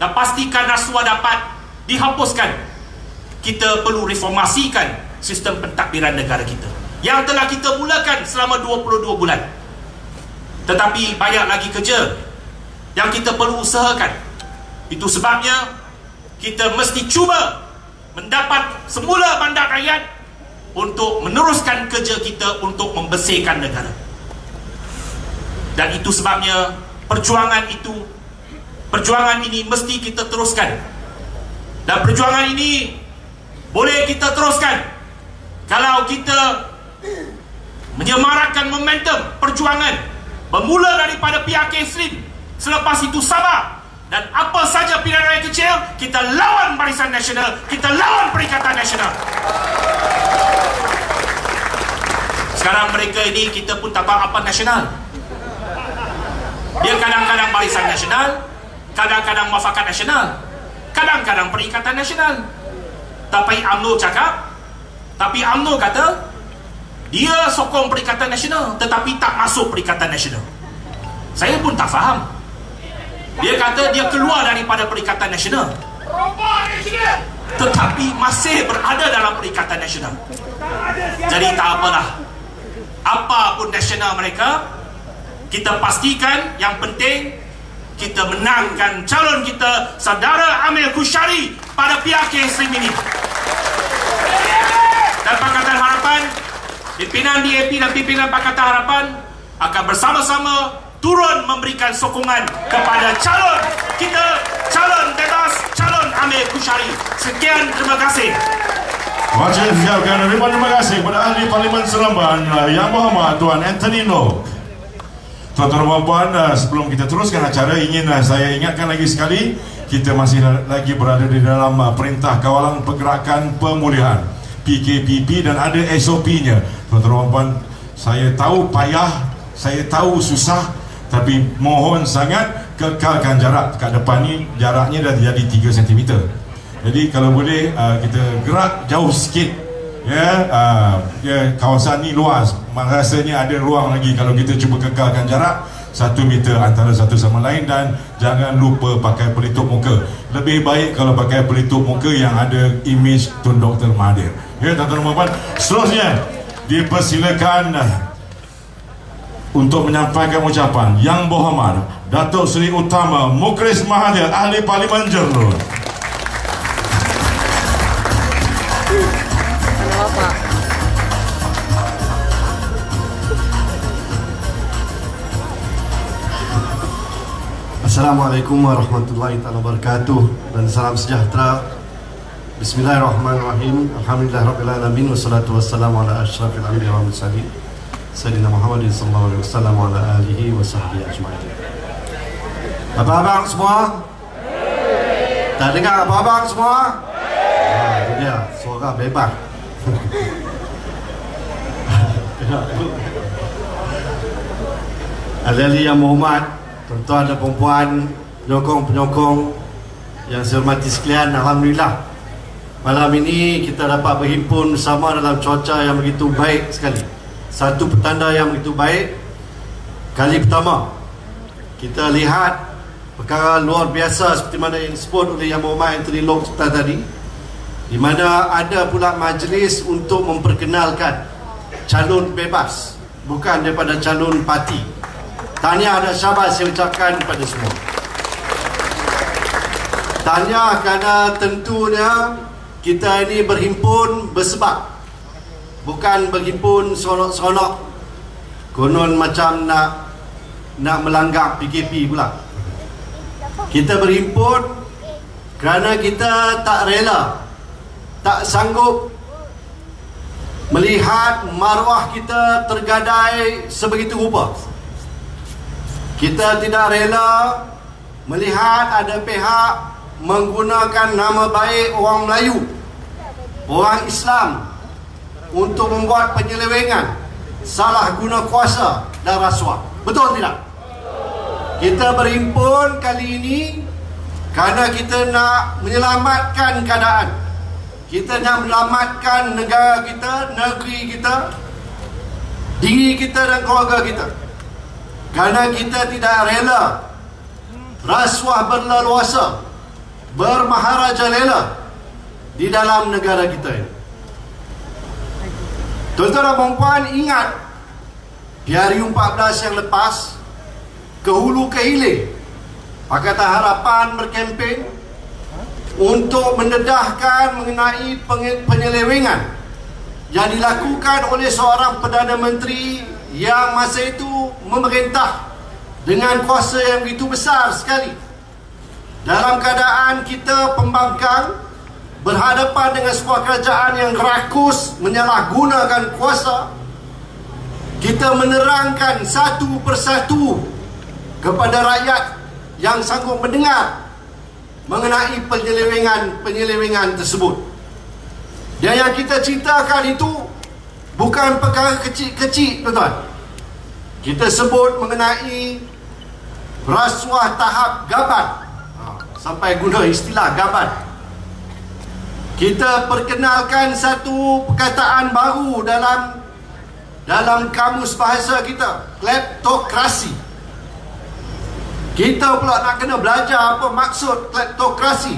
dan pastikan rasuah dapat dihapuskan, kita perlu reformasikan sistem pentadbiran negara kita yang telah kita mulakan selama 22 bulan. Tetapi banyak lagi kerja yang kita perlu usahakan. Itu sebabnya kita mesti cuba mendapat semula mandat rakyat untuk meneruskan kerja kita untuk membersihkan negara. Dan itu sebabnya perjuangan ini mesti kita teruskan. Dan perjuangan ini boleh kita teruskan kalau kita menyemarakkan momentum perjuangan bermula daripada PRK Slim, selepas itu Sabah, dan apa saja pilihan raya kecil, kita lawan Barisan Nasional, kita lawan Perikatan Nasional. Sekarang mereka ini kita pun tak tahu apa nasional. Dia kadang-kadang Barisan Nasional, kadang-kadang Muafakat Nasional, kadang-kadang Perikatan Nasional. Tapi UMNO cakap, tapi UMNO kata dia sokong Perikatan Nasional tetapi tak masuk Perikatan Nasional. Saya pun tak faham. Dia kata dia keluar daripada Perikatan Nasional tetapi masih berada dalam Perikatan Nasional. Jadi tak apalah, apa pun nasional mereka, kita pastikan yang penting kita menangkan calon kita, Saudara Amir Khusyari, pada PRK Slim ini. Dan Pakatan Harapan, pimpinan DAP dan pimpinan Pakatan Harapan akan bersama-sama turun memberikan sokongan kepada calon kita, calon bebas, calon Amir Khusyari. Sekian, terima kasih. Terima kasih kepada Ahli Parlimen Seremban Yang Berhormat Tuan Anthony Loke. Tuan-tuan dan puan, sebelum kita teruskan acara, ingin saya ingatkan lagi sekali, kita masih lagi berada di dalam Perintah Kawalan Pergerakan Pemulihan PKPP dan ada SOP-nya. Tuan-tuan dan puan, saya tahu payah, saya tahu susah, tapi mohon sangat kekalkan jarak. Kat depan ni jaraknya dah jadi 3 cm. Jadi kalau boleh kita gerak jauh sikit. Kawasan ni luas, rasanya ada ruang lagi kalau kita cuba kekalkan jarak 1 meter antara satu sama lain. Dan jangan lupa pakai pelitup muka. Lebih baik kalau pakai pelitup muka yang ada imej Tun Dr. Mahathir. Tuan-tuan dan puan, seterusnya dipersilakan untuk menyampaikan ucapan Yang Berhormat Datuk Seri Utama Mukhlis Mahathir, Ahli Parlimen Jerun. Assalamualaikum warahmatullahi wabarakatuh dan salam sejahtera. Bismillahirrahmanirrahim. Alhamdulillahirrabbilalamin. Wassalatu wassalamu ala ashrafil anbiya wal mursalin Sayyidina Muhammadin sallallahu alaihi wasallam wa ala alihi wa sahbihi ajma'in. Abang-abang semua? Tak dengar abang-abang semua? Itu dia, suara bebas. Ahli-ahli yang berhormat, tuan-tuan dan perempuan, penyokong-penyokong yang saya hormati sekalian, alhamdulillah malam ini kita dapat berhimpun bersama dalam cuaca yang begitu baik sekali. Satu petanda yang begitu baik. Kali pertama kita lihat perkara luar biasa seperti mana yang disebut oleh Yang Berhormat Anthony Loke sebentar tadi, di mana ada pula majlis untuk memperkenalkan calon bebas, bukan daripada calon parti. Tahniah dan syabas saya ucapkan kepada semua. Tahniah kerana tentunya kita ini berhimpun bersebab, bukan berhimpun seronok-seronok konon macam nak melanggar PKP pula. Kita berhimpun kerana kita tak rela, tak sanggup melihat maruah kita tergadai sebegitu rupa. Kita tidak rela melihat ada pihak menggunakan nama baik orang Melayu, orang Islam untuk membuat penyelewengan, salah guna kuasa dan rasuah. Betul tidak? Kita berhimpun kali ini kerana kita nak menyelamatkan keadaan. Kita nak menyelamatkan negara kita, negeri kita, diri kita dan keluarga kita. Kerana kita tidak rela rasuah berleluasa, bermaharajalela di dalam negara kita ini. Tuan-tuan dan puan-puan, ingat di hari 14 yang lepas, ke hulu ke hilir, Pakatan Harapan berkempen untuk mendedahkan mengenai penyelewengan yang dilakukan oleh seorang Perdana Menteri yang masa itu memerintah dengan kuasa yang begitu besar sekali. Dalam keadaan kita pembangkang berhadapan dengan sebuah kerajaan yang rakus menyalahgunakan kuasa, kita menerangkan satu persatu kepada rakyat yang sanggup mendengar mengenai penyelewengan tersebut. Dan yang kita ceritakan itu bukan perkara kecil-kecil, tuan-tuan. Kita sebut mengenai rasuah tahap gaban, sampai guna istilah gaban. Kita perkenalkan satu perkataan baru dalam kamus bahasa kita, kleptokrasi. Kita pula nak kena belajar apa maksud kleptokrasi.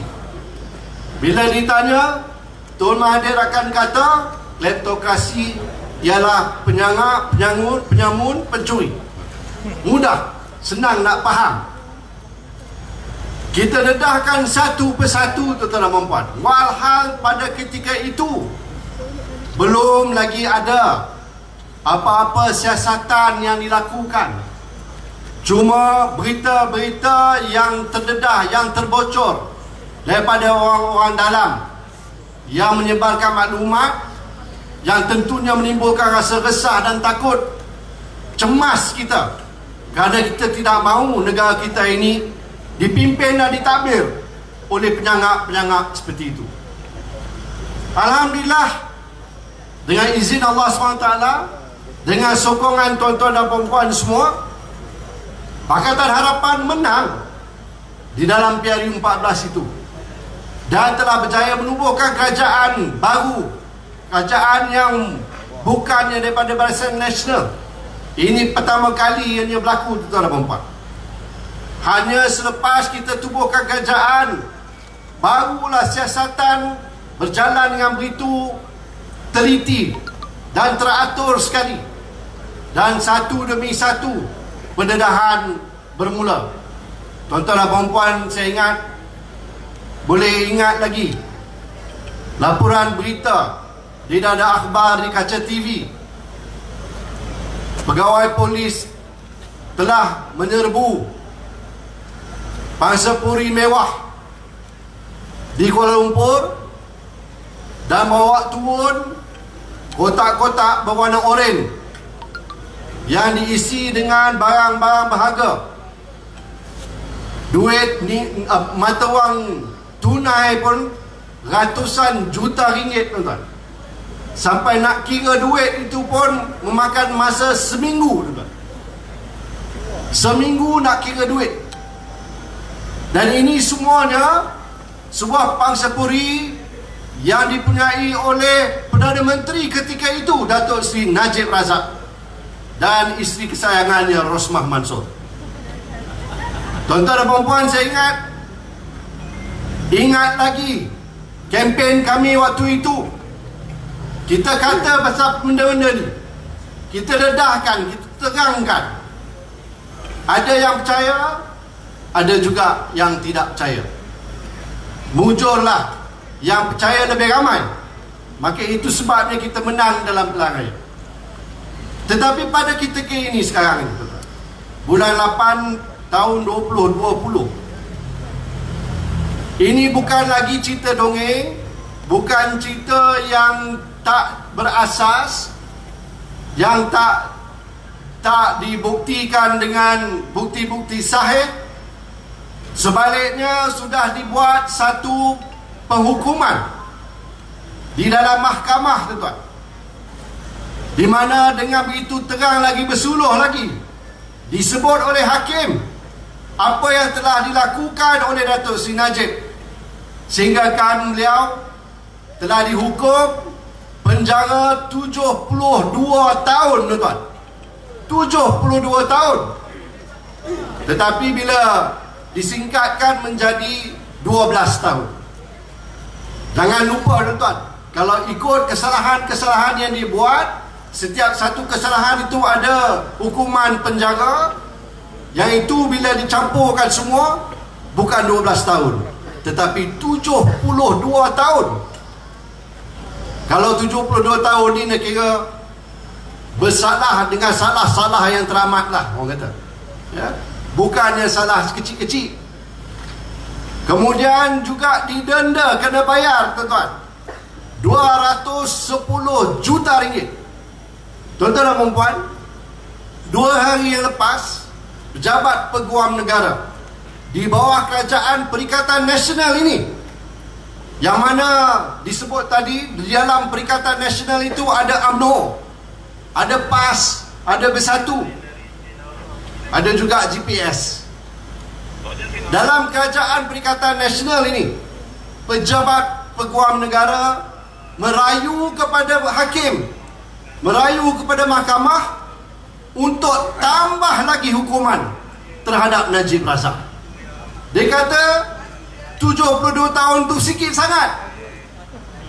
Bila ditanya, Tun Mahathir akan kata kleptokrasi ialah penyangak, penyamun, pencuri. Mudah, senang nak faham. Kita dedahkan satu persatu, tuan-tuan dan puan. Walhal pada ketika itu belum lagi ada apa-apa siasatan yang dilakukan. Cuma berita-berita yang terdedah, yang terbocor daripada orang-orang dalam yang menyebarkan maklumat yang tentunya menimbulkan rasa resah dan takut, cemas kita, kerana kita tidak mahu negara kita ini dipimpin dan ditadbir oleh penyangak-penyangak seperti itu. Alhamdulillah, dengan izin Allah SWT, dengan sokongan tuan-tuan dan puan-puan semua, Pakatan Harapan menang di dalam PRU14 itu dan telah berjaya menubuhkan kerajaan baru, kerajaan yang bukannya daripada Barisan Nasional. Ini pertama kali yang berlaku, tuan-tuan dan puan-puan. Hanya selepas kita tubuhkan kerajaan, barulah siasatan berjalan dengan begitu teliti dan teratur sekali, dan satu demi satu pendedahan bermula. Tuan-tuan dan puan-puan, saya boleh ingat lagi laporan berita di dada akhbar, di kaca TV, pegawai polis telah menyerbu pangsapuri mewah di Kuala Lumpur dan bawa turun kotak-kotak berwarna oranye yang diisi dengan barang-barang berharga. Duit ni, mata wang tunai pun ratusan juta ringgit, tuan-tuan. Sampai nak kira duit itu pun memakan masa seminggu, tuan-tuan. Seminggu nak kira duit. Dan ini semuanya sebuah pangsapuri yang dipunyai oleh Perdana Menteri ketika itu, Datuk Seri Najib Razak, dan isteri kesayangannya Rosmah Mansor. Tuan-tuan dan puan-puan, saya ingat lagi kempen kami waktu itu. Kita kata pasal benda-benda ni, kita dedahkan, kita terangkan. Ada yang percaya, ada juga yang tidak percaya. Mujurlah yang percaya lebih ramai. Maka itu sebabnya kita menang dalam pilihan raya. Tetapi pada kita ini sekarang ini, bulan 8 tahun 2020, ini bukan lagi cerita dongeng, bukan cerita yang tak berasas, yang tak dibuktikan dengan bukti-bukti sahih. Sebaliknya sudah dibuat satu penghukuman di dalam mahkamah, tuan-tuan, di mana dengan begitu terang lagi, bersuluh lagi, disebut oleh hakim apa yang telah dilakukan oleh Datuk Seri Najib, sehingga kan beliau telah dihukum penjara 72 tahun, tuan-tuan. 72 tahun. Tetapi bila disingkatkan menjadi 12 tahun. Jangan lupa, tuan-tuan, kalau ikut kesalahan-kesalahan yang dibuat, setiap satu kesalahan itu ada hukuman penjara, yang itu bila dicampurkan semua bukan 12 tahun, tetapi 72 tahun. Kalau 72 tahun ni nak kira bersalah dengan salah-salah yang teramat lah, orang kata, ya? Bukannya salah kecil-kecil. Kemudian juga didenda, kena bayar, tuan-tuan, 210 juta ringgit. Tuan-tuan dan puan, 2 hari yang lepas, Pejabat Peguam Negara di bawah Kerajaan Perikatan Nasional ini, yang mana disebut tadi, di dalam Perikatan Nasional itu ada UMNO, ada PAS, ada Bersatu, ada juga GPS. Dalam Kerajaan Perikatan Nasional ini, Pejabat Peguam Negara merayu kepada hakim, merayu kepada mahkamah untuk tambah lagi hukuman terhadap Najib Razak. Dia kata 72 tahun tu sikit sangat,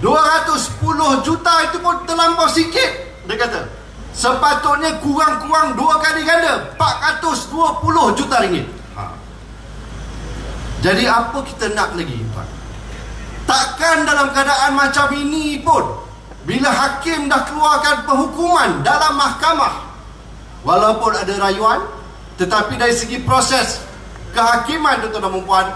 210 juta itu pun terlampau sikit. Dia kata sepatutnya kurang-kurang 2 kali ganda, 420 juta ringgit. Jadi apa kita nak lagi, Pak? Takkan dalam keadaan macam ini pun, bila hakim dah keluarkan penghukuman dalam mahkamah, walaupun ada rayuan, tetapi dari segi proses kehakiman, tuan-tuan dan puan,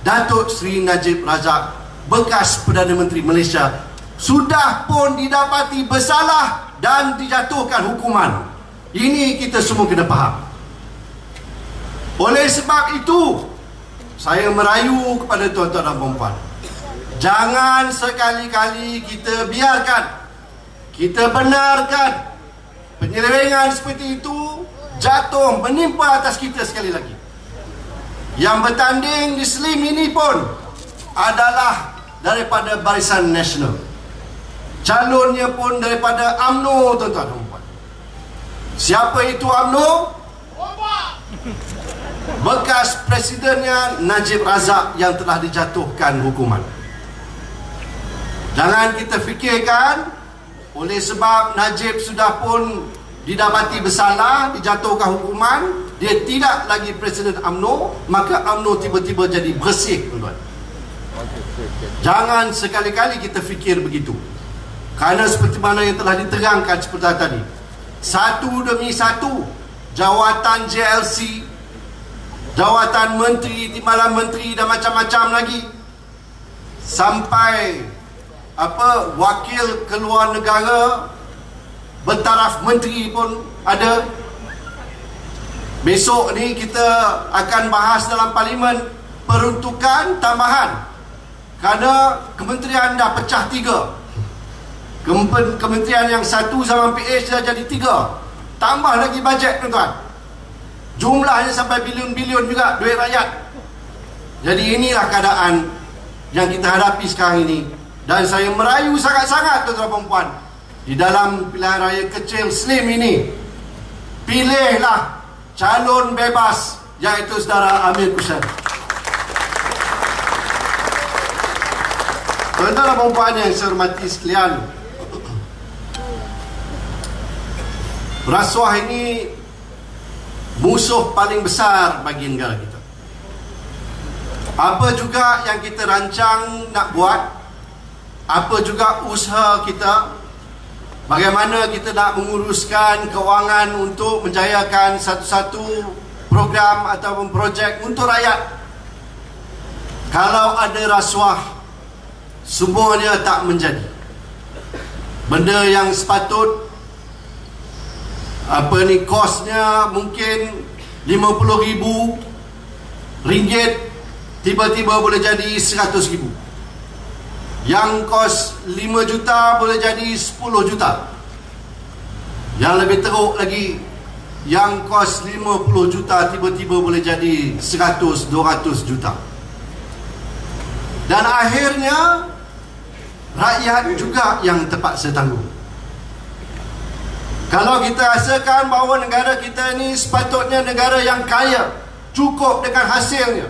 Datuk Seri Najib Razak, bekas Perdana Menteri Malaysia, sudah pun didapati bersalah dan dijatuhkan hukuman. Ini kita semua kena faham. Oleh sebab itu, saya merayu kepada tuan-tuan dan puan, jangan sekali-kali kita biarkan, kita benarkan penyelewengan seperti itu jatuh menimpa atas kita sekali lagi. Yang bertanding di SLIM ini pun adalah daripada Barisan Nasional, calonnya pun daripada UMNO, tuan-tuan dan puan. Siapa itu UMNO? Bekas presidennya Najib Razak yang telah dijatuhkan hukuman. Jangan kita fikirkan oleh sebab Najib sudah pun didapati bersalah, dijatuhkan hukuman, dia tidak lagi presiden UMNO, maka UMNO tiba-tiba jadi bersih, tuan-tuan. Jangan sekali-kali kita fikir begitu. Kerana seperti mana yang telah diterangkan seperti tadi, satu demi satu jawatan JLC, jawatan menteri, timbalan menteri dan macam-macam lagi, sampai wakil keluar negara bertaraf menteri pun ada. Besok ni kita akan bahas dalam parlimen peruntukan tambahan, kerana kementerian dah pecah 3. Kementerian yang satu zaman PH dah jadi 3. Tambah lagi bajet, tuan-tuan. Jumlahnya sampai bilion-bilion juga duit rakyat. Jadi inilah keadaan yang kita hadapi sekarang ini. Dan saya merayu sangat-sangat, tuan-tuan dan puan, di dalam pilihan raya kecil SLIM ini, pilihlah calon bebas, iaitu saudara Amir Kushan. Tuan-tuan dan puan yang saya hormati sekalian, rasuah ini musuh paling besar bagi negara kita. Apa juga yang kita rancang nak buat, apa juga usaha kita, bagaimana kita nak menguruskan kewangan untuk menjayakan satu-satu program ataupun projek untuk rakyat, kalau ada rasuah, semuanya tak menjadi. Benda yang sepatut kosnya mungkin RM50,000, tiba-tiba boleh jadi 100,000. Yang kos 5 juta boleh jadi 10 juta. Yang lebih teruk lagi, yang kos 50 juta tiba-tiba boleh jadi 100-200 juta. Dan akhirnya rakyat juga yang terpaksa tanggung. Kalau kita rasakan bahawa negara kita ini sepatutnya negara yang kaya, cukup dengan hasilnya,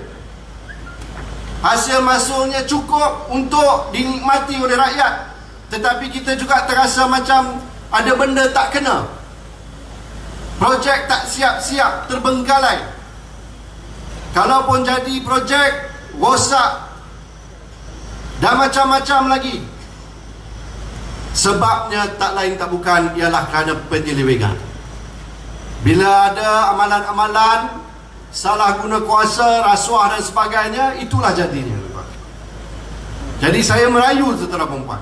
hasil mahsulnya cukup untuk dinikmati oleh rakyat, tetapi kita juga terasa macam ada benda tak kena, projek tak siap-siap, terbengkalai. Kalaupun jadi projek, rosak dan macam-macam lagi. Sebabnya tak lain tak bukan ialah kerana penyelewengan. Bila ada amalan-amalan salah guna kuasa, rasuah dan sebagainya, itulah jadinya. Jadi saya merayu saudara perempuan,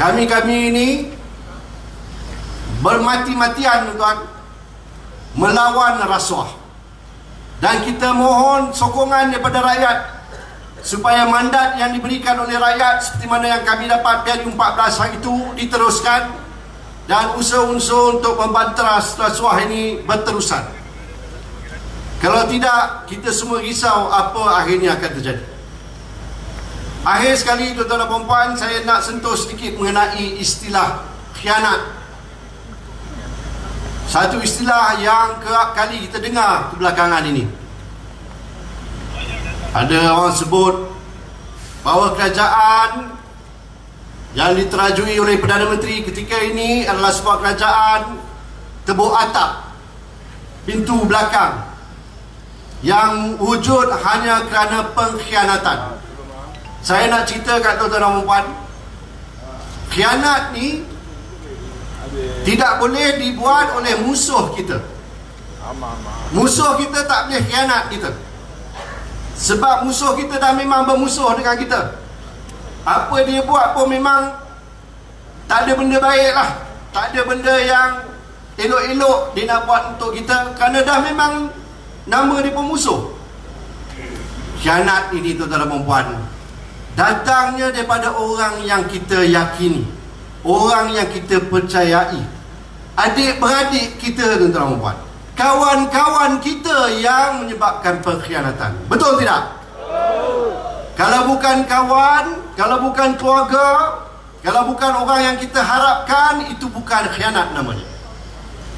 kami ini bermati-matian tuan melawan rasuah, dan kita mohon sokongan daripada rakyat supaya mandat yang diberikan oleh rakyat seperti mana yang kami dapat PRU 14 hari itu diteruskan, dan unsur-unsur untuk membanteras rasuah ini berterusan. Kalau tidak, kita semua risau apa akhirnya akan terjadi. Akhir sekali tuan-tuan dan puan-puan, saya nak sentuh sedikit mengenai istilah khianat. Satu istilah yang kerap kali kita dengar kebelakangan ini. Ada orang sebut bahawa kerajaan yang diterajui oleh Perdana Menteri ketika ini adalah sebuah kerajaan tebuk atap, pintu belakang, yang wujud hanya kerana pengkhianatan. Saya nak cerita kat tuan-tuan dan puan, khianat ni tidak boleh dibuat oleh musuh kita. Musuh kita tak boleh khianat kita, sebab musuh kita dah memang bermusuh dengan kita. Apa dia buat pun memang tak ada benda baik lah, tak ada benda yang elok-elok dia nak buat untuk kita, kerana dah memang nama dia pemusuh. Khianat ini tuan-tuan dan puan, datangnya daripada orang yang kita yakini, orang yang kita percayai, adik-beradik kita tuan-tuan dan puan, kawan-kawan kita yang menyebabkan pengkhianatan. Betul tidak? Kalau bukan kawan, kalau bukan keluarga, kalau bukan orang yang kita harapkan, itu bukan khianat namanya.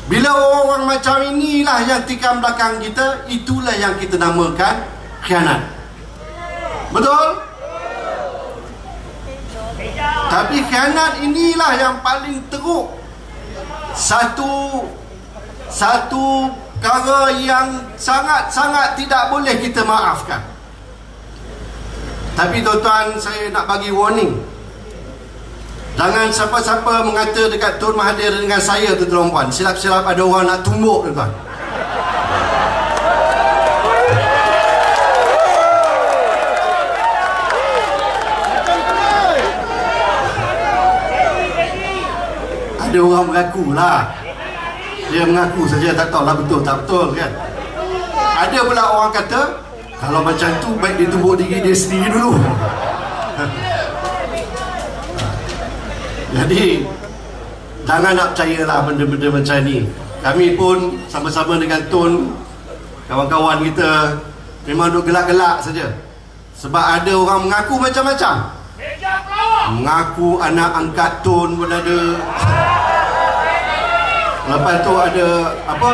Bila orang macam inilah yang tikam belakang kita, itulah yang kita namakan khianat. Betul? Tapi khianat inilah yang paling teruk. Satu perkara yang sangat-sangat tidak boleh kita maafkan. Tapi tuan-tuan, saya nak bagi warning. Jangan siapa-siapa mengata dekat Tun Mahathir dengan saya, tuan-tuan puan, silap-silap ada orang nak tumbuk, tuan-tuan. Ada orang mengaku lah, dia mengaku saja, tak tahulah betul tak betul kan. Ada pula orang kata kalau macam tu baik dia tumbuk diri dia sendiri dulu. Jadi jangan nak percayalah benda-benda macam ni. Kami pun sama-sama dengan Tun, kawan-kawan kita memang duk gelak-gelak saja. Sebab ada orang mengaku macam-macam. Mengaku anak angkat Tun pun ada. Lepas tu ada apa,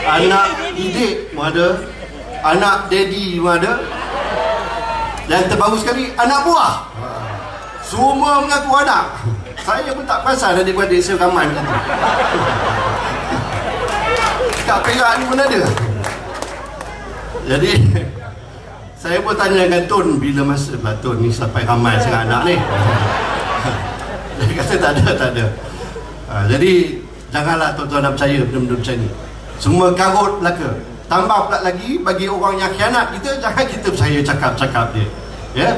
anak didik pun ada, anak daddy pun ada, dan terbaru sekali anak buah. Semua mengaku anak. Saya pun tak perasan adik-adik saya ramai macam tu. Kat Perak ni pun ada. Jadi saya pun tanya dengan Tun, bila masa Tun ni sampai ramai sangat anak ni. Dia kata tak ada. Jadi janganlah tuan-tuan nak percaya benda-benda macam ni. Semua karut belaka. Tambah pula lagi, bagi orang yang khianat kita, jangan kita percaya cakap-cakap dia. Ya.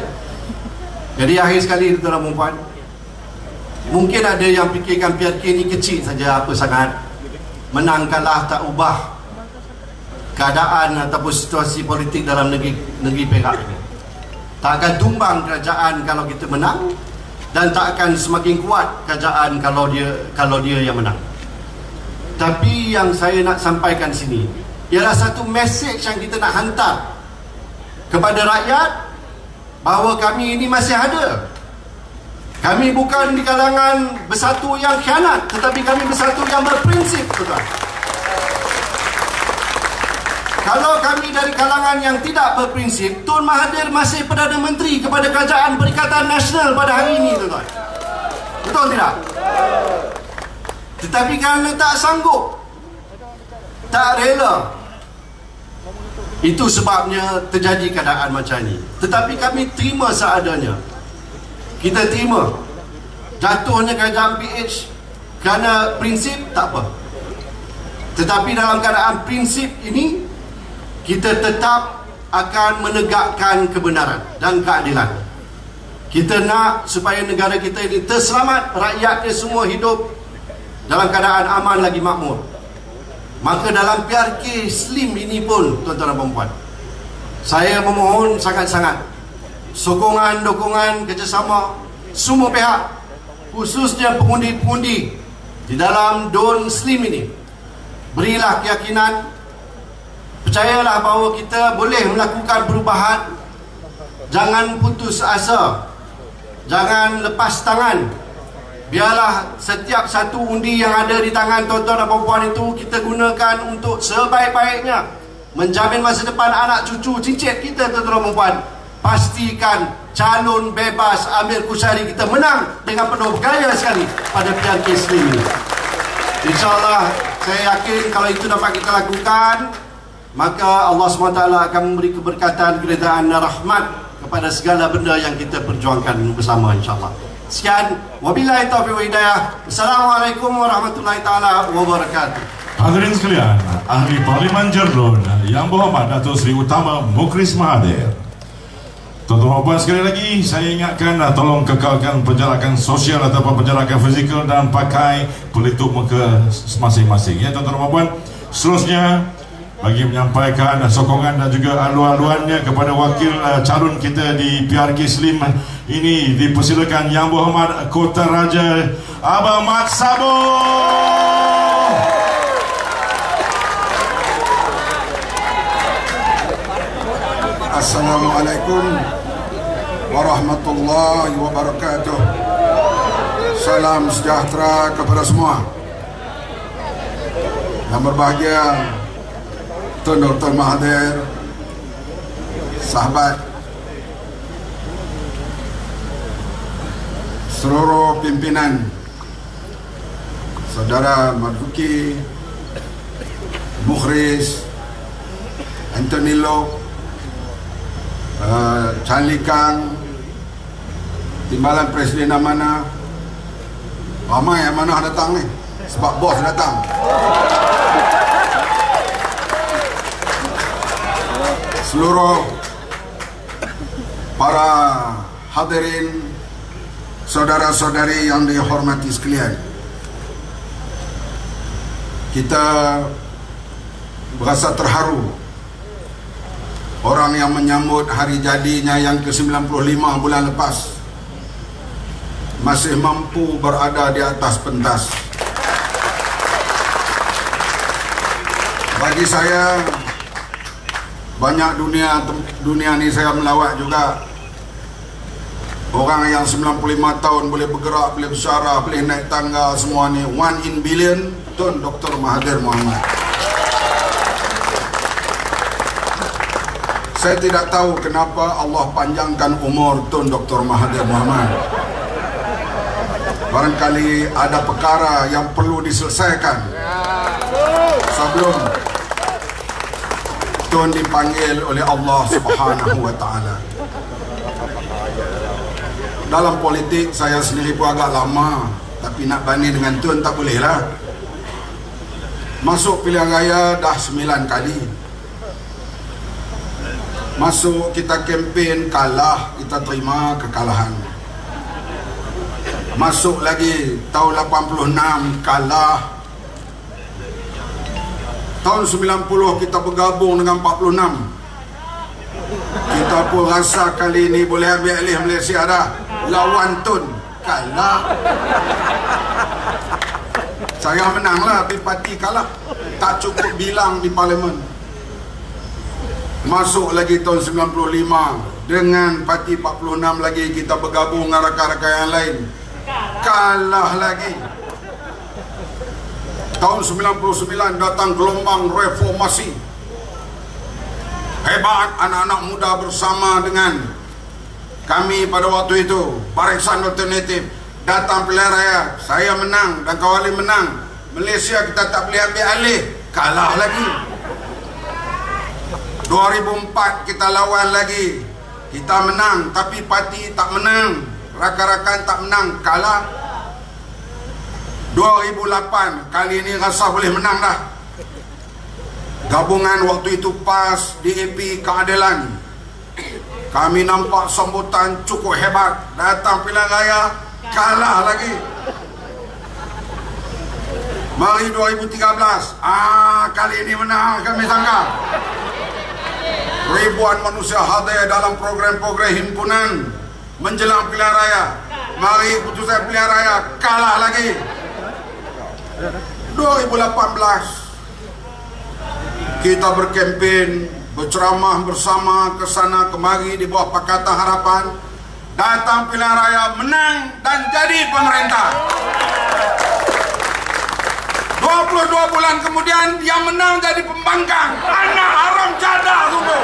Jadi akhir sekali tuan-tuan dan puan, mungkin ada yang fikirkan PRK ni kecil saja, apa sangat, menang kalah tak ubah. keadaan ataupun situasi politik dalam negeri Perak ini. Tak akan tumbang kerajaan kalau kita menang, dan tak akan semakin kuat kerajaan kalau dia yang menang. Tapi yang saya nak sampaikan sini ialah satu mesej yang kita nak hantar kepada rakyat bahawa kami ini masih ada. Kami bukan di kalangan bersatu yang khianat, tetapi kami bersatu yang berprinsip, tuan. Kalau kami dari kalangan yang tidak berprinsip, Tun Mahathir masih Perdana Menteri kepada Kerajaan Perikatan Nasional pada hari ini, tuan. Betul tidak? Tetapi kerana tak sanggup, tak rela, itu sebabnya terjadi keadaan macam ini. Tetapi kami terima seadanya. Kita terima jatuhnya kerajaan PH kerana prinsip, tak apa. Tetapi dalam keadaan prinsip ini, kita tetap akan menegakkan kebenaran dan keadilan. Kita nak supaya negara kita ini terselamat, rakyatnya semua hidup dalam keadaan aman lagi makmur. Maka dalam PRK Slim ini pun, tuan-tuan dan puan-puan, saya memohon sangat-sangat sokongan-dokongan kerjasama semua pihak, khususnya pengundi-pengundi di dalam DUN Slim ini. Berilah keyakinan, percayalah bahawa kita boleh melakukan perubahan. Jangan putus asa, jangan lepas tangan. Biarlah setiap satu undi yang ada di tangan tuan-tuan dan puan-puan itu kita gunakan untuk sebaik-baiknya menjamin masa depan anak cucu cicit kita, tuan-tuan dan puan-puan. Pastikan calon bebas Amir Kusyari kita menang dengan penuh gaya sekali pada PRK Slim ini. InsyaAllah saya yakin kalau itu dapat kita lakukan, maka Allah SWT akan memberi keberkatan, keridaan dan rahmat kepada segala benda yang kita perjuangkan bersama, insyaAllah. Sekian, wabillahi taufiq wa hidayah. Assalamualaikum warahmatullahi taala wabarakatuh. Hadirin sekalian, Ahli Parlimen Jerdon Yang Berhormat Datuk Seri Utama Mukhris Mahathir. Tuan-tuan dan puan, sekali lagi saya ingatkan, tolong kekalkan penjarakan sosial ataupun penjarakan fizikal dan pakai pelitup muka masing-masing. Ya tuan-tuan dan puan, seterusnya bagi menyampaikan sokongan dan juga aluan-aluannya kepada wakil calon kita di PRK Slim ini, dipersilakan Yang Berhormat Kota Raja Abang Mat Sabo. Assalamualaikum warahmatullahi wabarakatuh. Salam sejahtera kepada semua. Yang berbahagia Tun Dr. Mahathir, sahabat, seluruh pimpinan, Saudara Marzuki, Mukhris, Anthony Loke, Chan Lee Kang, Timbalan Presiden Amanah. Ramai Amanah datang ni sebab bos datang. Seluruh para hadirin, saudara-saudari yang dihormati sekalian, kita berasa terharu orang yang menyambut hari jadinya yang ke-95 bulan lepas masih mampu berada di atas pentas. Bagi saya, banyak dunia ni saya melawat juga. Orang yang 95 tahun boleh bergerak, boleh bersyarah, boleh naik tangga, semua ni 1 in billion, Tun Dr. Mahathir Mohamad. Saya tidak tahu kenapa Allah panjangkan umur Tun Dr. Mahathir Mohamad. Barangkali ada perkara yang perlu diselesaikan sebelum Tun dipanggil oleh Allah Subhanahu wa ta'ala. Dalam politik saya sendiri pun agak lama, tapi nak banding dengan Tun tak boleh lah. Masuk pilihan raya dah 9 kali. Masuk kita kempen, kalah, kita terima kekalahan. Masuk lagi tahun 86, kalah. Tahun 90 kita bergabung dengan 46. Kita pun rasa kali ini boleh ambil alih Malaysia dah. Lawan Tun kalah. Saya menanglah, tapi parti kalah. Tak cukup bilang di parlimen. Masuk lagi tahun 95 dengan parti 46 lagi, kita bergabung dengan rakan-rakan yang lain. Kalah lagi. Tahun 99 datang gelombang reformasi. Hebat anak-anak muda bersama dengan kami pada waktu itu, Barisan Alternatif, datang pilihan raya. Saya menang dan Kawali menang. Malaysia kita tak boleh ambil alih. Kalah lagi. 2004 kita lawan lagi. Kita menang, tapi parti tak menang. Rakan-rakan tak menang, kalah. 2008 kali ini rasa boleh menang dah. Gabungan waktu itu PAS, DAP, Keadilan. Kami nampak sambutan cukup hebat. Datang pilihan raya, kalah lagi. Mari 2013, kali ini menang kami sangka. Ribuan manusia hadir dalam program-program himpunan menjelang pilihan raya. Mari putusan pilihan raya, kalah lagi. 2018 kita berkempen, berceramah bersama ke sana kemari di bawah Pakatan Harapan. Datang pilihan raya, menang dan jadi pemerintah. 22 bulan kemudian yang menang jadi pembangkang. Anak haram jadah semua.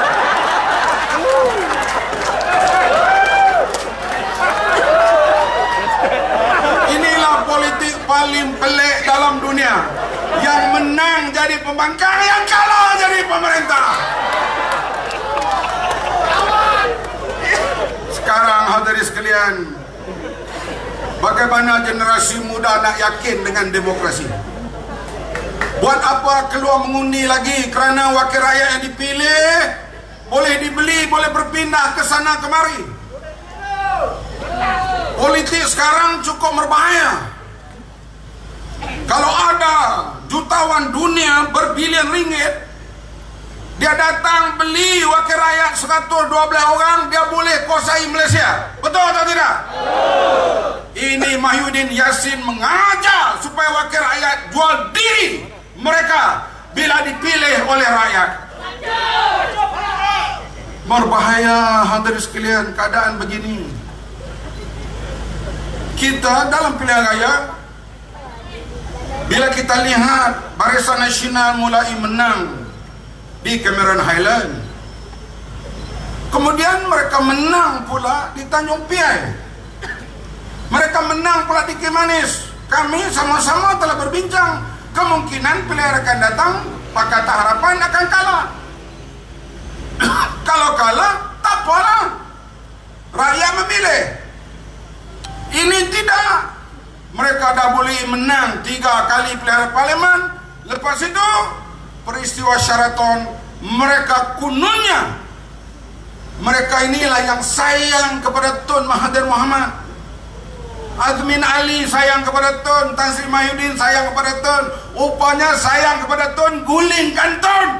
Inilah politik paling pelik dalam dunia. Yang menang jadi pembangkang, yang kalah jadi pemerintah. Sekarang hadirin sekalian, bagaimana generasi muda nak yakin dengan demokrasi? Buat apa keluar mengundi lagi kerana wakil rakyat yang dipilih boleh dibeli, boleh berpindah ke sana kemari. Politik sekarang cukup berbahaya. Kalau ada jutawan dunia berbilion ringgit, dia datang beli wakil rakyat 112 orang, dia boleh kuasai Malaysia. Betul atau tidak? Ini Mahyudin Yassin mengajar supaya wakil rakyat jual diri mereka bila dipilih oleh rakyat. Berbahaya hadirin sekalian keadaan begini. Kita dalam pilihan raya, bila kita lihat Barisan Nasional mulai menang di Cameron Highland, kemudian mereka menang pula di Tanjung Piai, mereka menang pula di Kimanis. Kami sama-sama telah berbincang, kemungkinan pilihan akan datang Pakatan Harapan akan kalah. Kalau kalah, tak apalah, rakyat memilih. Ini tidak. Mereka dah boleh menang 3 kali pilihan parlimen. Lepas itu peristiwa Sheraton, mereka kononnya mereka inilah yang sayang kepada Tun Mahathir Mohamad. Azmin Ali sayang kepada Tun, Tan Sri Mahyudin sayang kepada Tun. Rupanya sayang kepada Tun, gulingkan Tun.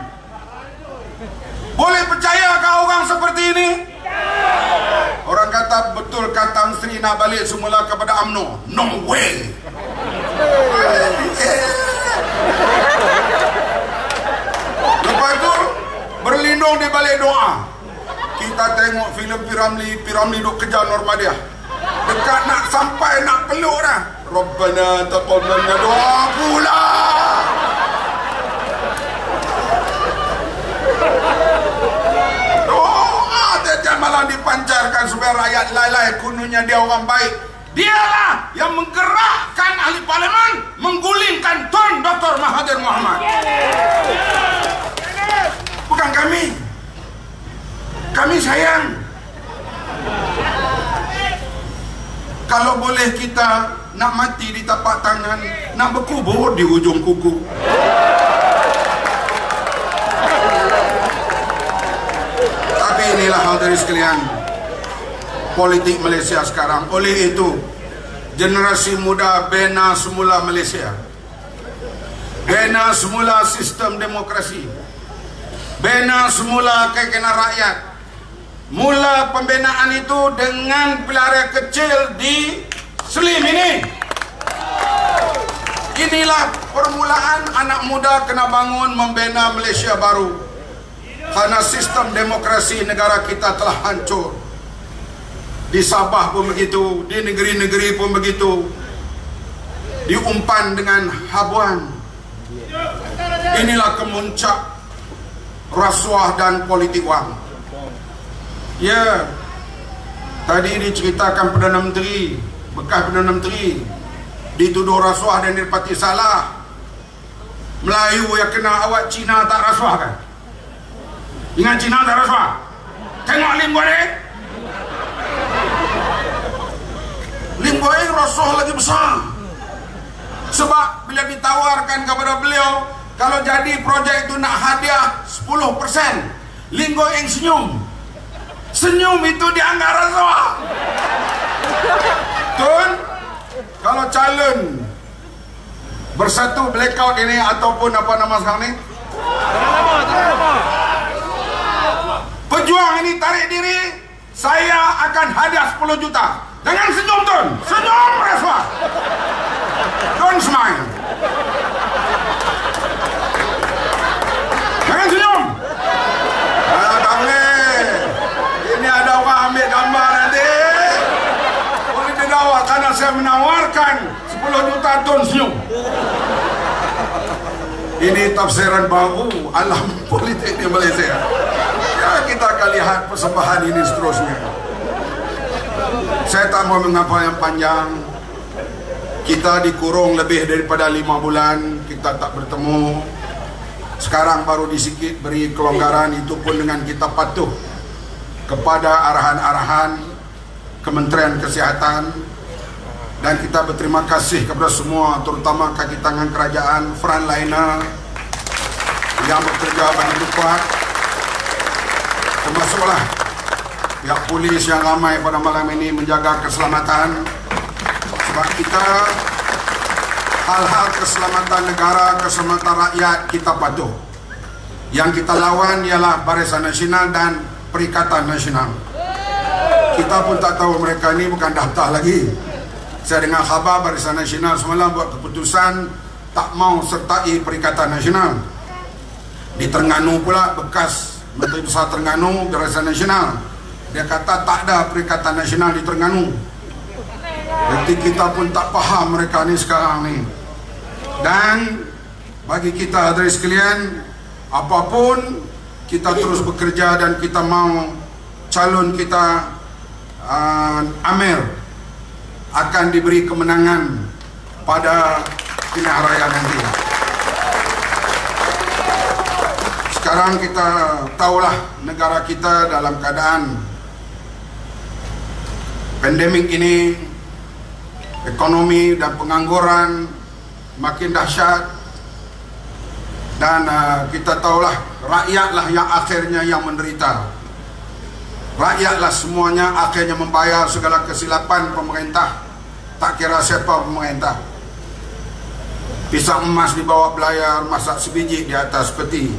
Boleh percayakah orang seperti ini? Orang kata betul kata Tan Sri nak balik semula kepada UMNO. No way. Lepas itu berlindung di balik doa. Kita tengok filem Piramli duk kejar Normadia. Dekat nak sampai nak peluk dah. Rabbana taqabbal doa pula. Malah dipancarkan supaya rakyat lalai kononnya dia orang baik. Dialah yang menggerakkan ahli parlimen menggulingkan Tun Dr. Mahathir Mohamad. Bukan kami. Kami sayang. Kalau boleh kita nak mati di tapak tangan, nak berkubur di ujung kuku. Inilah hal dari sekalian politik Malaysia sekarang. Oleh itu generasi muda bina semula Malaysia. bina semula sistem demokrasi, bina semula keinginan rakyat. Mula pembinaan itu dengan pilihan kecil di Slim ini. Inilah permulaan anak muda kena bangun membina Malaysia baru. Karena sistem demokrasi negara kita telah hancur. Di Sabah pun begitu, di negeri-negeri pun begitu. Diumpan dengan habuan. Inilah kemuncak rasuah dan politik wang. Ya, tadi diceritakan Perdana Menteri, bekas Perdana Menteri dituduh rasuah dan didapati salah. Melayu yang kena, awak Cina tak rasuah kan? Ingat Cina tak rasuah? Tengok Lim Guo Eng. Lim Guo Eng rasuah lagi besar. Sebab bila ditawarkan kepada beliau, kalau jadi projek itu nak hadiah 10%, Lim Guo Eng senyum. Senyum itu dianggap rasuah. Tun, kalau calon Bersatu blackout ini ataupun apa nama sekarang ni, Pejuang ini tarik diri, saya akan hadiah 10 juta. Jangan senyum Tun, senyum rasuah. Don't smile. Jangan senyum. Tak boleh. Ini ada orang ambil gambar nanti. Boleh didakwa karena saya menawarkan 10 juta Tun senyum. Ini tafsiran baru alam politik di Malaysia. Ya, kita akan lihat persembahan ini seterusnya. Saya tak mau mengapa yang panjang. Kita dikurung lebih daripada 5 bulan, kita tak bertemu. Sekarang baru disikit beri kelonggaran, itu pun dengan kita patuh kepada arahan-arahan Kementerian Kesihatan. Dan kita berterima kasih kepada semua, terutama kaki tangan kerajaan, frontliner yang bekerja begitu kuat, termasuklah pihak polis yang ramai pada malam ini menjaga keselamatan. Sebab kita, hal-hal keselamatan negara, keselamatan rakyat kita patuh. Yang kita lawan ialah Barisan Nasional dan Perikatan Nasional. Kita pun tak tahu mereka ini bukan daftar lagi. Saya dengar khabar Barisan Nasional semalam buat keputusan tak mau sertai Perikatan Nasional. Di Terengganu pula, bekas Menteri Besar Terengganu, Barisan Nasional, dia kata tak ada Perikatan Nasional di Terengganu. Jadi kita pun tak faham mereka ni sekarang ni. Dan bagi kita hadirin sekalian, apapun kita terus bekerja dan kita mau calon kita Amir akan diberi kemenangan pada pilihan raya nanti. Sekarang kita tahulah negara kita dalam keadaan pandemik ini, ekonomi dan pengangguran makin dahsyat. Dan kita tahulah rakyatlah yang akhirnya yang menderita. Rakyatlah semuanya akhirnya membayar segala kesilapan pemerintah. Tak kira siapa pemerintah. Pisang emas dibawa belayar, masak sebiji di atas peti.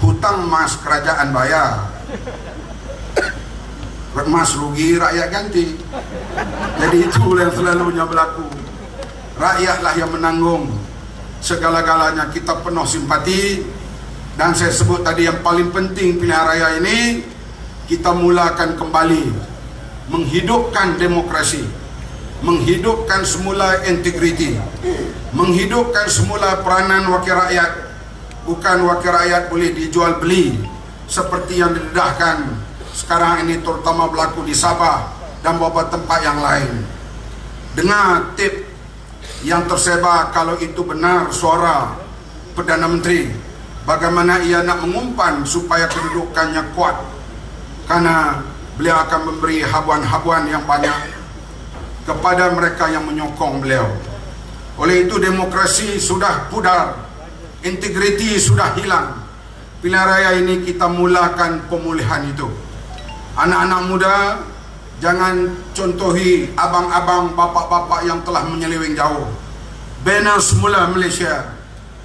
Hutang emas kerajaan bayar. Emas rugi, rakyat ganti. Jadi itu yang selalunya berlaku. Rakyatlah yang menanggung segala-galanya. Kita penuh simpati. Dan saya sebut tadi yang paling penting pilihan raya ini, kita mulakan kembali menghidupkan demokrasi, menghidupkan semula integriti, menghidupkan semula peranan wakil rakyat. Bukan wakil rakyat boleh dijual beli seperti yang didedahkan sekarang ini, terutama berlaku di Sabah dan beberapa tempat yang lain. Dengar tip yang tersebar, kalau itu benar suara Perdana Menteri, bagaimana ia nak mengumpan supaya kedudukannya kuat. Karena beliau akan memberi habuan-habuan yang banyak kepada mereka yang menyokong beliau. Oleh itu demokrasi sudah pudar, integriti sudah hilang. Pilihan raya ini kita mulakan pemulihan itu. Anak-anak muda, jangan contohi abang-abang, bapak-bapak yang telah menyeleweng jauh. Bina semula Malaysia.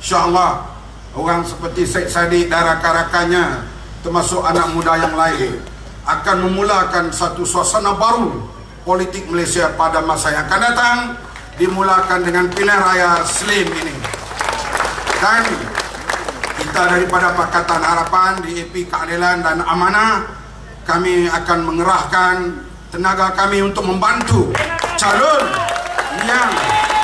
InsyaAllah orang seperti Syed Saddiq dan rakan-rakannya, termasuk anak muda yang lain, akan memulakan satu suasana baru politik Malaysia pada masa yang akan datang, dimulakan dengan pilihan raya Slim ini. Dan kita daripada Pakatan Harapan, DAP Keadilan dan Amanah, kami akan mengerahkan tenaga kami untuk membantu calon yang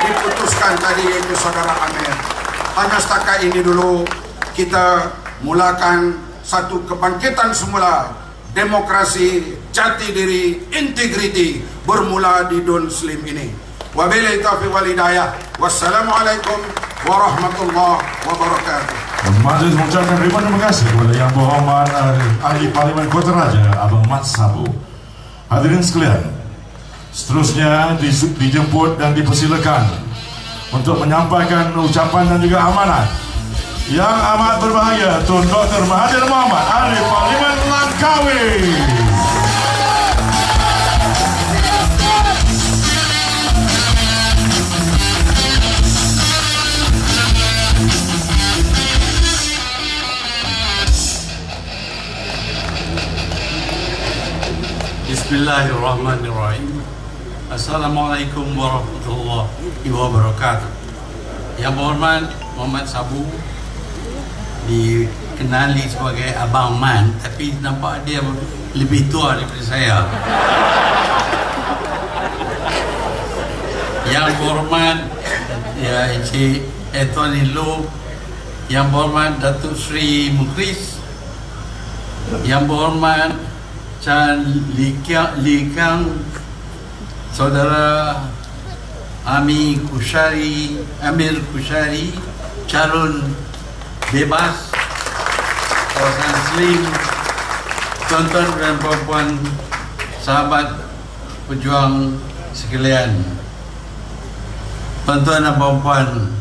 diputuskan tadi, yaitu Saudara Amir. Hanya setakat ini dulu kita mulakan satu kebangkitan semula demokrasi, jati diri, integriti bermula di Dun Slim ini. Wabillahi taufiq wal hidayah. Wassalamualaikum warahmatullahi wabarakatuh. Majlis mengucapkan terima kasih kepada Yang Berhormat Ahli Parlimen Kota Raja Abang Mat Sabu. Hadirin sekalian, seterusnya dijemput dan dipersilakan untuk menyampaikan ucapan dan juga amanat yang amat berbahagia Tun Dr. Mahathir Mohamad, Ahli Parlimen Langkawi. Bismillahirrahmanirrahim. Assalamualaikum warahmatullahi wabarakatuh. Yang berhormat Muhammad Sabu, dikenali sebagai Abang Man, tapi nampak dia lebih tua daripada saya. Yang berhormat ya Encik Anthony Loh, Yang berhormat Datuk Seri Mukhris, Yang berhormat Chan Li Kang, Saudara Amir Kushari, calon bebas kawasan Slim, tuan-tuan dan puan-puan, sahabat pejuang sekalian, tuan-tuan dan puan-puan,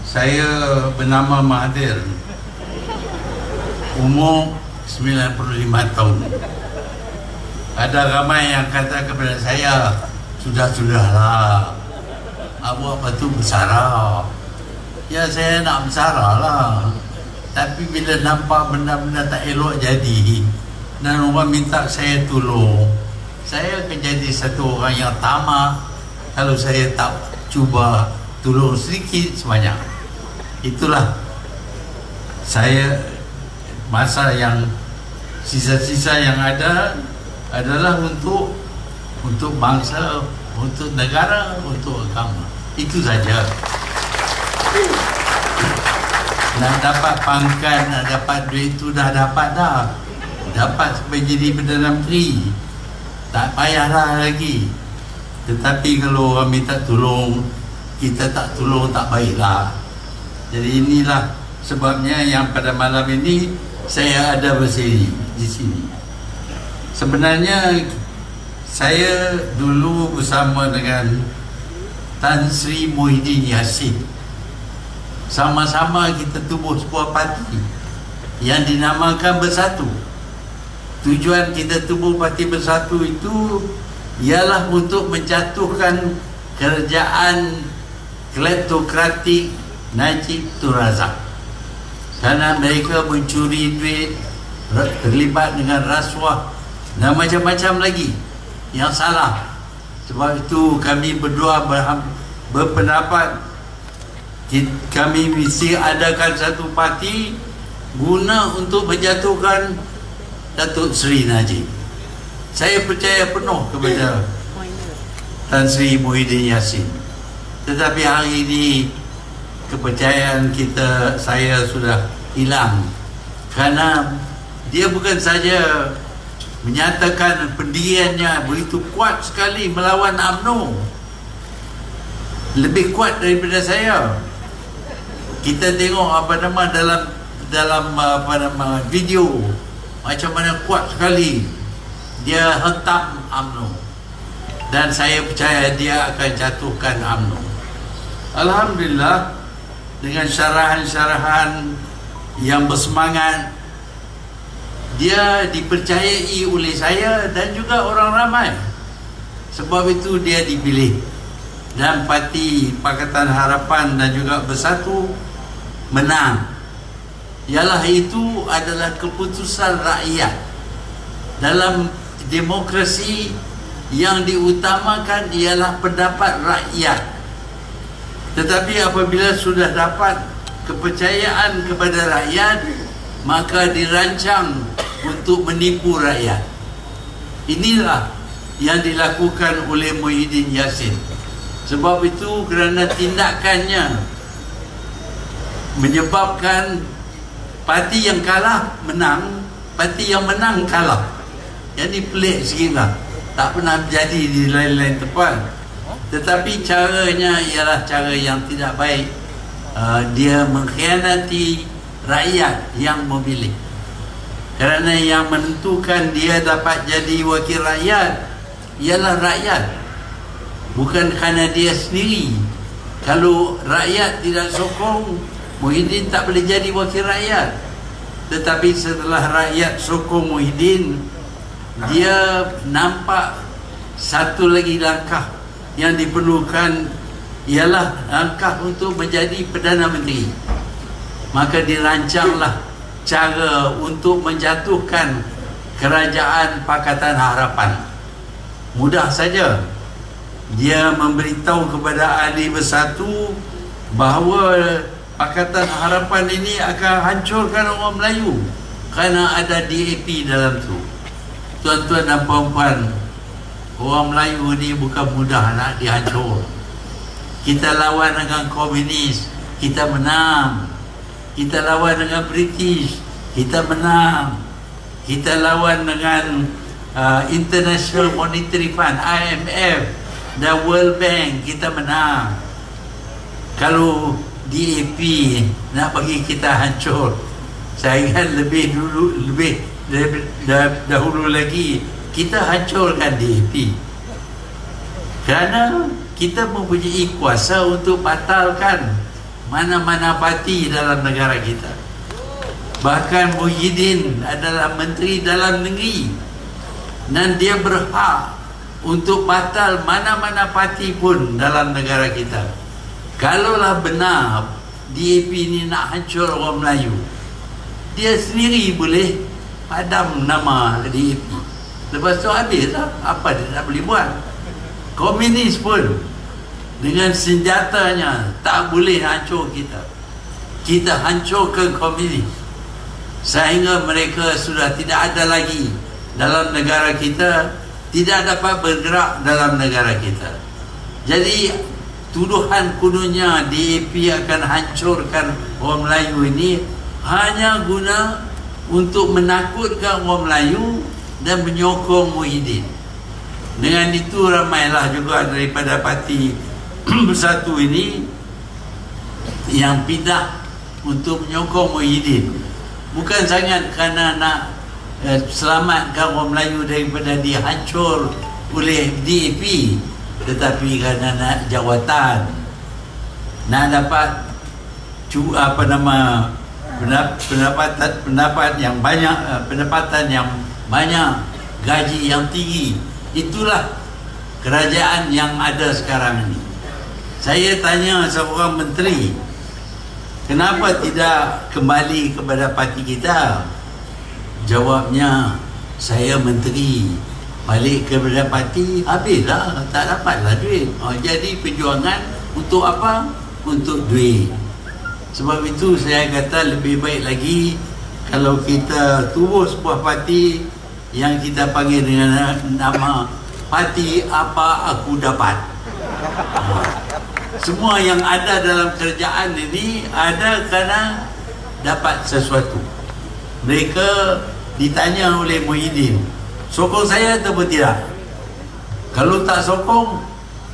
saya bernama Mahathir, umur 95 tahun. Ada ramai yang kata kepada saya, sudahlah, awak betul bersara. Ya, saya nak bersara lah, tapi bila nampak benda-benda tak elok jadi dan orang minta saya tolong, saya akan jadi satu orang yang tamak kalau saya tak cuba tolong sedikit sebanyak. Itulah saya, masa yang sisa-sisa yang ada adalah untuk bangsa, untuk negara, untuk agama. Itu saja. Nak dapat pangkat, nak dapat duit tu dah dapat dah. Dapat sampai jadi Perdana Menteri, tak payahlah lagi. Tetapi kalau orang minta tolong, kita tak tolong, tak baiklah. Jadi inilah sebabnya yang pada malam ini saya ada bersiri di sini. Sebenarnya saya dulu bersama dengan Tan Sri Muhyiddin Yassin, sama-sama kita tubuh sebuah parti yang dinamakan Bersatu. Tujuan kita tubuh parti Bersatu itu ialah untuk menjatuhkan kerajaan kleptokratik Najib Tun Razak, karena mereka mencuri duit, terlibat dengan rasuah dan macam-macam lagi yang salah. Sebab itu kami berdua berpendapat kami mesti adakan satu parti guna untuk menjatuhkan Datuk Seri Najib. Saya percaya penuh kepada Tan Sri Muhyiddin Yassin. Tetapi hari ini kepercayaan saya sudah hilang, kerana dia bukan saja menyatakan pendiriannya begitu kuat sekali melawan UMNO, lebih kuat daripada saya. Kita tengok dalam video macam mana kuat sekali dia hentam UMNO, dan saya percaya dia akan jatuhkan UMNO. Alhamdulillah, dengan syarahan-syarahan yang bersemangat, dia dipercayai oleh saya dan juga orang ramai. Sebab itu dia dipilih, dan parti Pakatan Harapan dan juga Bersatu menang. Ialah itu adalah keputusan rakyat. Dalam demokrasi yang diutamakan ialah pendapat rakyat. Tetapi apabila sudah dapat kepercayaan kepada rakyat, maka dirancang untuk menipu rakyat. Inilah yang dilakukan oleh Muhyiddin Yassin. Sebab itu kerana tindakannya menyebabkan parti yang kalah menang, parti yang menang kalah. Jadi pelik sikit lah. Tak pernah jadi di lain-lain tempat. Tetapi caranya ialah cara yang tidak baik. Dia mengkhianati rakyat yang memilih. Kerana yang menentukan dia dapat jadi wakil rakyat ialah rakyat, bukan kerana dia sendiri. Kalau rakyat tidak sokong, Muhyiddin tak boleh jadi wakil rakyat. Tetapi setelah rakyat sokong Muhyiddin, dia nampak satu lagi langkah yang diperlukan, ialah langkah untuk menjadi Perdana Menteri. Maka dirancanglah cara untuk menjatuhkan Kerajaan Pakatan Harapan. Mudah saja. Dia memberitahu kepada Ahli Bersatu bahawa Pakatan Harapan ini akan hancurkan orang Melayu kerana ada DAP dalam tu. Tuan-tuan dan puan-puan, orang Melayu ni bukan mudah nak dihancur. Kita lawan dengan komunis, kita menang. Kita lawan dengan British, kita menang. Kita lawan dengan International Monetary Fund, IMF dan World Bank, kita menang. Kalau DAP nak bagi kita hancur, saya ingat lebih dahulu lagi kita hancurkan DAP. Kerana kita mempunyai kuasa untuk batalkan mana-mana parti dalam negara kita. Bahkan Muhyiddin adalah Menteri Dalam Negeri dan dia berhak untuk batal mana-mana parti pun dalam negara kita. Kalaulah benar DAP ni nak hancur orang Melayu, dia sendiri boleh padam nama DAP. Lepas tu habis lah. Apa dia nak boleh buat? Komunis pun dengan senjatanya tak boleh hancur kita. Kita hancurkan komunis sehingga mereka sudah tidak ada lagi dalam negara kita, tidak dapat bergerak dalam negara kita. Jadi tuduhan kononnya DAP akan hancurkan orang Melayu ini hanya guna untuk menakutkan orang Melayu dan menyokong Muhyiddin. Dengan itu ramailah juga daripada parti Bersatu ini yang pindah untuk menyokong Muhyiddin. Bukan sangat kerana nak selamatkan orang Melayu daripada dihancur oleh DAP, tetapi kerana nak jawatan, nak dapat pendapat yang banyak, pendapatan yang banyak, gaji yang tinggi. Itulah kerajaan yang ada sekarang ini. Saya tanya seorang menteri, kenapa tidak kembali kepada parti kita? Jawabnya, saya menteri, balik kepada parti, habislah, tak dapatlah duit. Jadi perjuangan untuk apa? Untuk duit. Sebab itu saya kata lebih baik lagi kalau kita tubuh sebuah parti yang kita panggil dengan nama Parti Apa Aku Dapat. Semua yang ada dalam kerajaan ini ada kerana dapat sesuatu. Mereka ditanya oleh Muhyiddin, sokong saya atau tidak? Kalau tak sokong,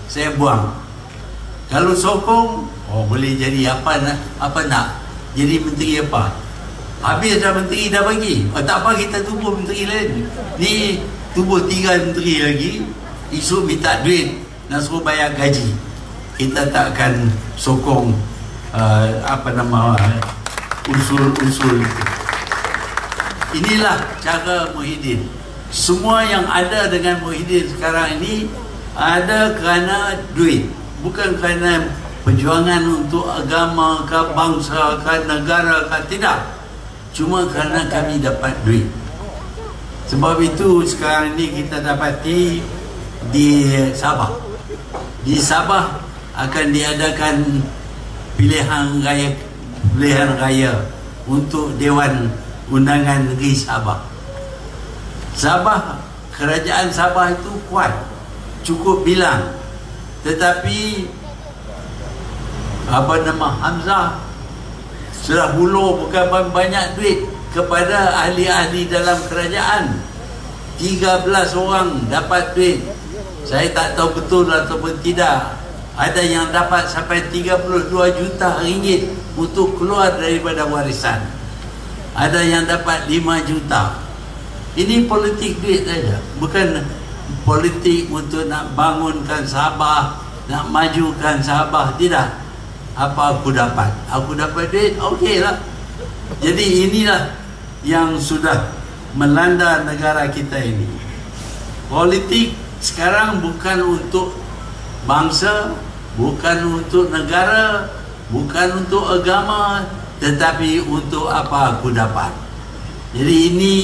saya buang. Kalau sokong, boleh jadi apa nak? Jadi menteri apa? Habis dah menteri dah bagi. Tak apa, kita tubuh menteri lain. Ni tubuh 3 menteri lagi, isu minta duit nak suruh bayar gaji. Kita tak akan sokong unsur-unsur itu. Inilah cara Muhyiddin. Semua yang ada dengan Muhyiddin sekarang ini ada kerana duit, bukan kerana perjuangan untuk agama ke, bangsa ke, negara ke, tidak. Cuma kerana kami dapat duit. Sebab itu sekarang ini kita dapati di Sabah. Di Sabah akan diadakan pilihan raya untuk Dewan Undangan Negeri Sabah. Sabah, kerajaan Sabah itu kuat, cukup bilang. Tetapi Hamzah sudah hulur bukan banyak duit kepada ahli-ahli dalam kerajaan. 13 orang dapat duit. Saya tak tahu betul ataupun tidak. Ada yang dapat sampai 32 juta ringgit untuk keluar daripada warisan. Ada yang dapat 5 juta. Ini politik duit saja, bukan politik untuk nak bangunkan Sabah, nak majukan Sabah. Tidak. Apa aku dapat? Aku dapat duit, okeylah. Jadi inilah yang sudah melanda negara kita ini. Politik sekarang bukan untuk bangsa, bukan untuk negara, bukan untuk agama, tetapi untuk apa aku dapat. Jadi ini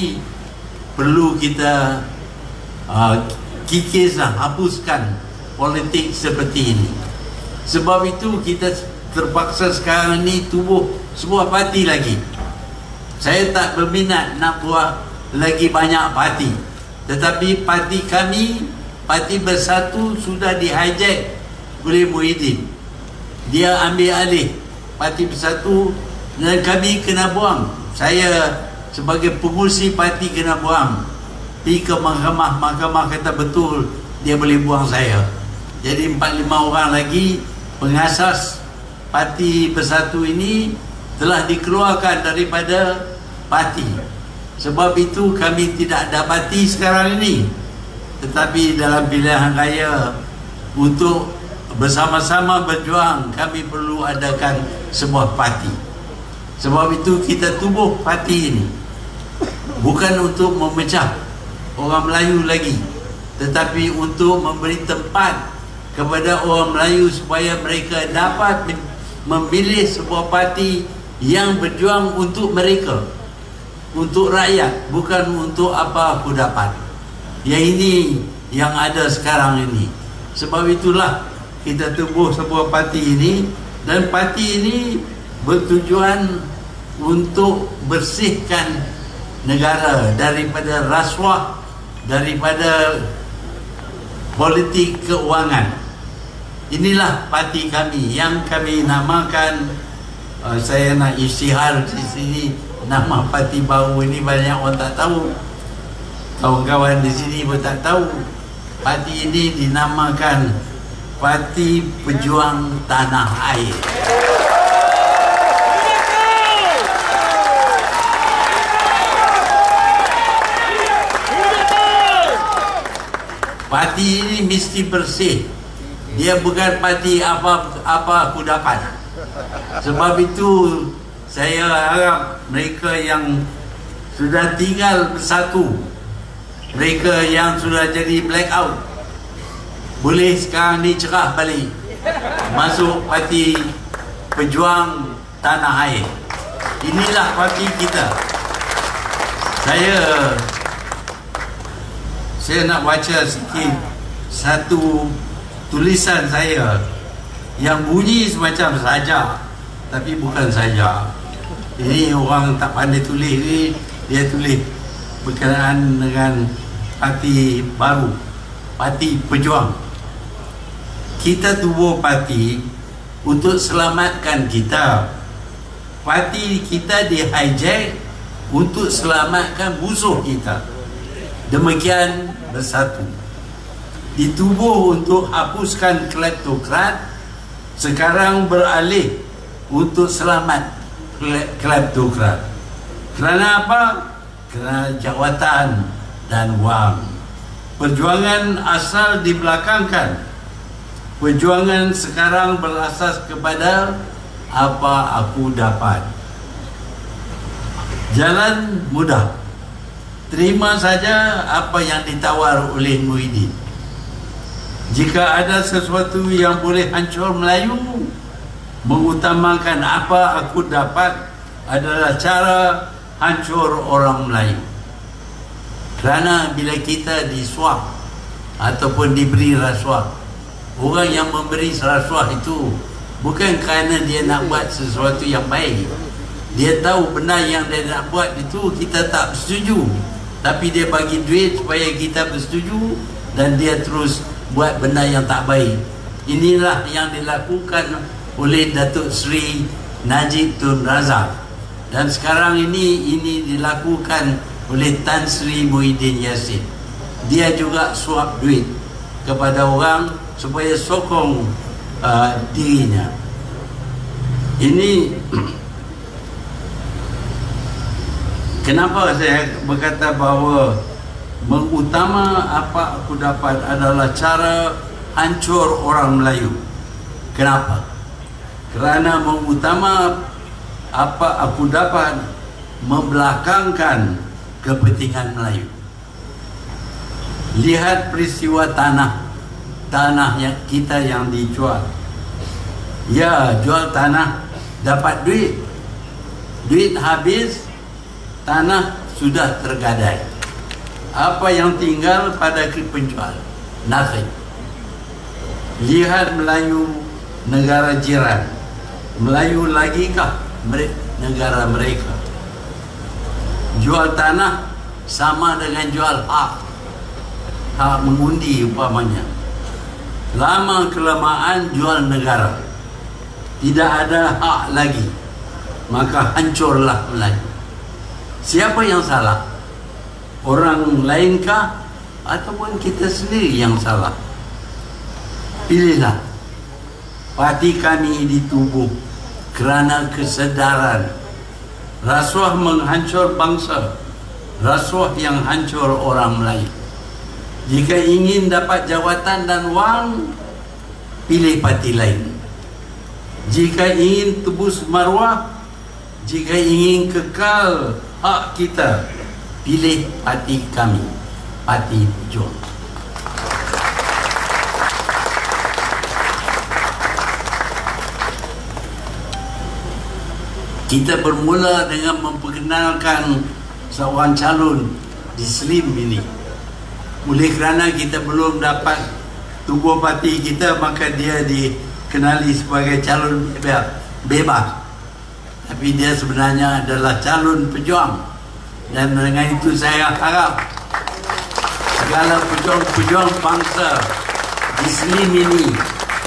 perlu kita kikislah, hapuskan politik seperti ini. Sebab itu kita terpaksa sekarang ini tubuh sebuah parti lagi. Saya tak berminat nak buat lagi banyak parti, tetapi parti kami, Parti Bersatu, sudah di-hijack oleh Muhyiddin. Dia ambil alih Parti Bersatu dan kami kena buang. Saya sebagai pengurusi parti kena buang. Pergi ke mahkamah, mahkamah kata betul dia boleh buang saya. Jadi 4-5 orang lagi pengasas Parti Bersatu ini telah dikeluarkan daripada parti. Sebab itu kami tidak dapati sekarang ini. Tetapi dalam pilihan raya untuk bersama-sama berjuang, kami perlu adakan sebuah parti. Sebab itu kita tubuh parti ini bukan untuk memecah orang Melayu lagi, tetapi untuk memberi tempat kepada orang Melayu supaya mereka dapat memilih sebuah parti yang berjuang untuk mereka, untuk rakyat, bukan untuk apa aku dapat. Yang ini yang ada sekarang ini. Sebab itulah kita tubuh sebuah parti ini, dan parti ini bertujuan untuk bersihkan negara daripada rasuah, daripada politik keuangan. Inilah parti kami yang kami namakan, saya nak isytihar di sini, nama parti baru ini banyak orang tak tahu. Kawan-kawan di sini pun tak tahu. Parti ini dinamakan Parti Pejuang Tanah Air. Parti ini mesti bersih. Dia bukan parti apa aku dapat. Sebab itu saya harap mereka yang sudah tinggal bersatu, mereka yang sudah jadi blackout, boleh sekarang ni cerah balik masuk Parti Pejuang Tanah Air. Inilah parti kita. Saya nak baca sikit satu tulisan saya yang bunyi semacam sajak, tapi bukan sajak. Ini orang tak pandai tulis ni, dia tulis berkenaan dengan parti baru, Parti Pejuang. Kita tubuh parti untuk selamatkan kita. Parti kita di-hijack untuk selamatkan musuh kita. Demikian Bersatu. Ditubuh untuk hapuskan kleptokrat, sekarang beralih untuk selamat kleptokrat. Kerana apa? Kerana jawatan dan wang. Perjuangan asal dibelakangkan. Perjuangan sekarang berasas kepada apa aku dapat. Jalan mudah. Terima saja apa yang ditawar oleh Muhyiddin. Jika ada sesuatu yang boleh hancur Melayu, mengutamakan apa aku dapat adalah cara hancur orang Melayu. Kerana bila kita disuap ataupun diberi rasuah, orang yang memberi rasuah itu bukan kerana dia nak buat sesuatu yang baik. Dia tahu benda yang dia nak buat itu kita tak bersetuju, tapi dia bagi duit supaya kita bersetuju, dan dia terus buat benda yang tak baik. Inilah yang dilakukan oleh Datuk Seri Najib Tun Razak, dan sekarang ini dilakukan oleh Tan Sri Muhyiddin Yassin. Dia juga suap duit kepada orang supaya sokong dirinya. Ini kenapa saya berkata bahawa mengutama apa aku dapat adalah cara hancur orang Melayu. Kenapa? Kerana mengutama apa aku dapat membelakangkan kepentingan Melayu. Lihat peristiwa tanah yang kita yang dijual. Ya, jual tanah dapat duit habis, tanah sudah tergadai. Apa yang tinggal pada penjual? Nothing. Lihat Melayu negara jiran. Melayu lagikah negara mereka? Jual tanah sama dengan jual hak mengundi umpamanya. Lama kelamaan jual negara, tidak ada hak lagi, maka hancurlah Melayu. Siapa yang salah? Orang lainkah ataupun kita sendiri yang salah? Pilihlah. Parti kami ditubuh kerana kesedaran rasuah menghancur bangsa, rasuah yang hancur orang Melayu. Jika ingin dapat jawatan dan wang, pilih parti lain. Jika ingin tebus maruah, jika ingin kekal hak kita, pilih parti kami, Parti Pejuang. Kita bermula dengan memperkenalkan seorang calon di Slim ini. Oleh kerana kita belum dapat tubuh parti kita, maka dia dikenali sebagai calon bebas. Tapi dia sebenarnya adalah calon pejuang. Dan dengan itu saya harap segala pejuang-pejuang bangsa di Slim ini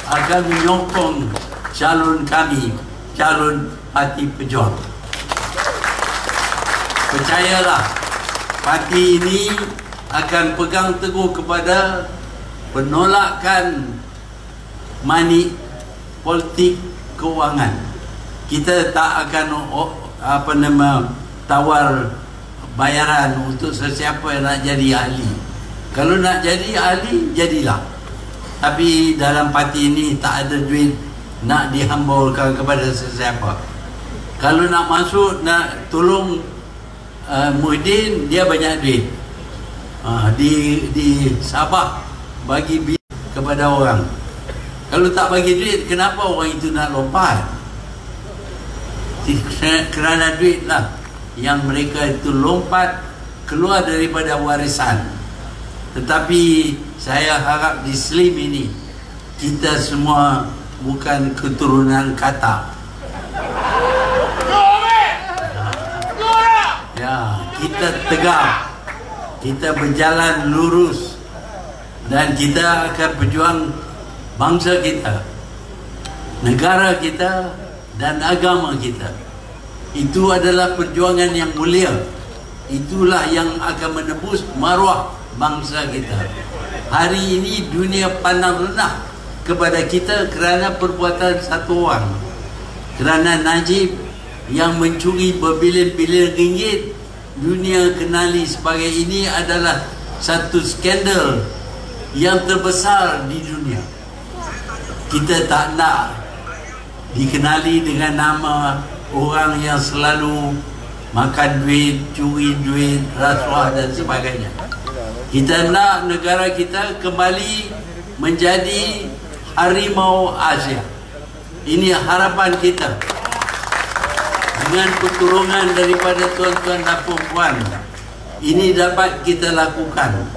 akan menyokong calon kami, calon Parti Pejuang. Percayalah, parti ini akan pegang teguh kepada penolakan money politik kewangan. Kita tak akan tawar bayaran untuk sesiapa yang nak jadi ahli. Kalau nak jadi ahli, jadilah. Tapi dalam parti ini tak ada duit nak dihamburkan kepada sesiapa. Kalau nak masuk, nak tolong Muhyiddin, dia banyak duit. Di Sabah bagi bil kepada orang. Kalau tak bagi duit, kenapa orang itu nak lompat? Kerana duit lah yang mereka itu lompat keluar daripada warisan. Tetapi saya harap di Slim ini kita semua bukan keturunan kata. Ya, kita tegak, kita berjalan lurus, dan kita akan berjuang bangsa kita, negara kita, dan agama kita. Itu adalah perjuangan yang mulia. Itulah yang akan menebus maruah bangsa kita. Hari ini dunia pandang rendah kepada kita kerana perbuatan satu orang. Kerana Najib yang mencuri berbilion-bilion ringgit, dunia kenali sebagai ini adalah satu skandal yang terbesar di dunia. Kita tak nak dikenali dengan nama orang yang selalu makan duit, curi duit, rasuah dan sebagainya. Kita nak negara kita kembali menjadi harimau Asia. Ini harapan kita. Dengan pertolongan daripada tuan-tuan dan puan-puan, ini dapat kita lakukan.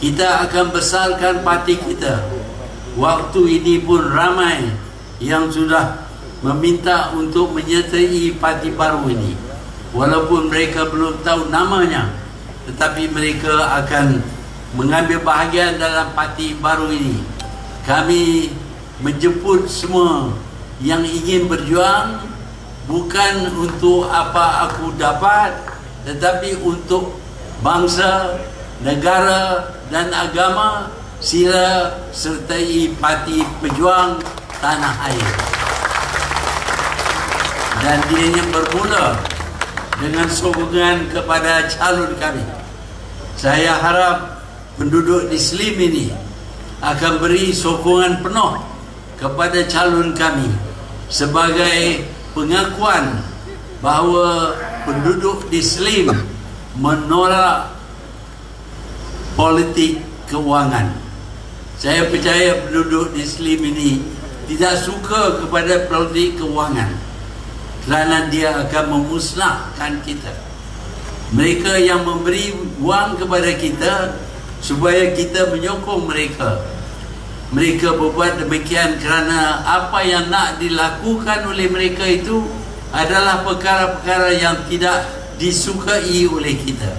Kita akan besarkan parti kita. Waktu ini pun ramai yang sudah meminta untuk menyertai parti baru ini. Walaupun mereka belum tahu namanya, tetapi mereka akan mengambil bahagian dalam parti baru ini. Kami menjemput semua yang ingin berjuang, bukan untuk apa aku dapat, tetapi untuk bangsa, negara dan agama. Sila sertai parti pejuang tanah air. Dan dia bermula dengan sokongan kepada calon kami. Saya harap penduduk di Slim ini akan beri sokongan penuh kepada calon kami sebagai pengakuan bahawa penduduk di Slim menolak politik keuangan. Saya percaya penduduk di Slim ini tidak suka kepada politik keuangan, kerana dia akan memusnahkan kita. Mereka yang memberi wang kepada kita supaya kita menyokong mereka. Mereka berbuat demikian kerana apa yang nak dilakukan oleh mereka itu adalah perkara-perkara yang tidak disukai oleh kita.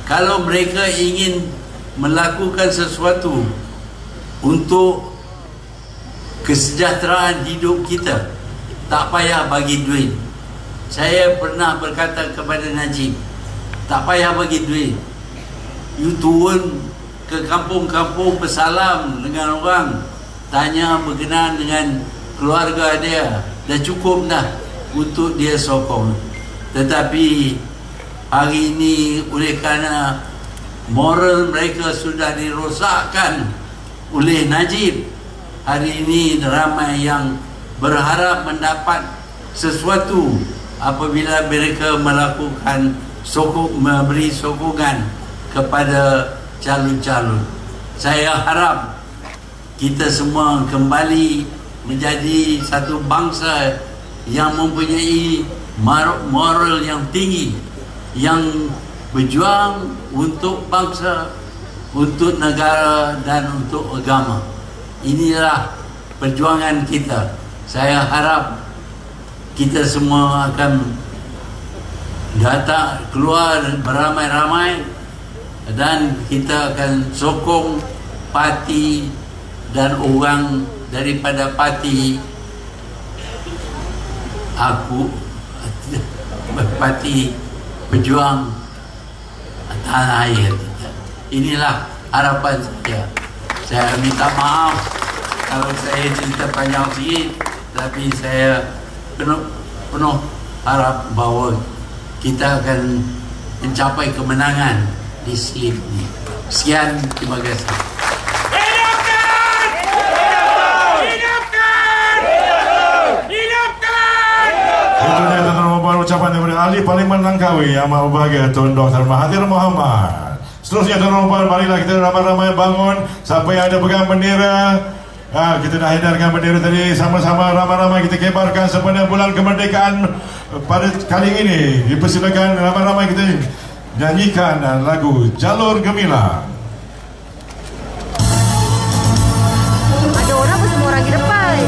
Kalau mereka ingin melakukan sesuatu untuk kesejahteraan hidup kita, tak payah bagi duit. Saya pernah berkata kepada Najib, tak payah bagi duit. You turun ke kampung-kampung bersalam dengan orang, tanya berkenaan dengan keluarga dia, dah cukup dah untuk dia sokong. Tetapi hari ini oleh kerana moral mereka sudah dirosakkan oleh Najib, hari ini ramai yang berharap mendapat sesuatu apabila mereka melakukan memberi sokongan kepada calon-calon. Saya harap kita semua kembali menjadi satu bangsa yang mempunyai moral yang tinggi, yang berjuang untuk bangsa, untuk negara dan untuk agama. Inilah perjuangan kita. Saya harap kita semua akan datang keluar beramai-ramai dan kita akan sokong parti dan orang daripada parti parti pejuang tanah air kita. Inilah harapan saya. Saya minta maaf kalau saya cerita panjang sikit, tapi saya penuh harap bahawa kita akan mencapai kemenangan di Slim ini. Sekian, terima kasih. Itulah tuan-tuan ucapan daripada Ahli Parlimen Langkawi Yang Amat Berbahagia Tun Dr. Mahathir Mohamad. Seterusnya tuan-tuan, marilah kita ramai-ramai bangun. Siapa yang ada pegang bendera, kita dah edarkan bendera tadi, sama-sama ramai-ramai kita kibarkan sepanjang bulan kemerdekaan pada kali ini. Dipersilakan ramai-ramai kita nyanyikan lagu Jalur Gemilang. Ada orang apa semua orang di depan?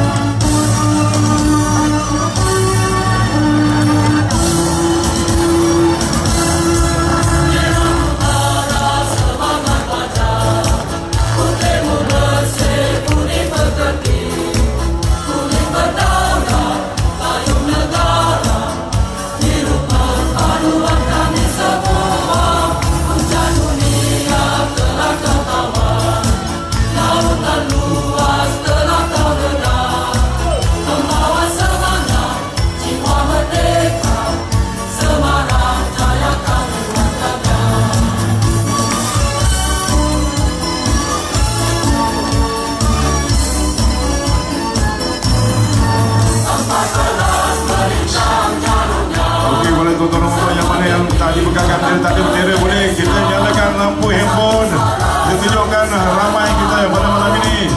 Tak ada bendera boleh kita nyalakan lampu handphone. Kita tunjukkan ramai kita pada malam ini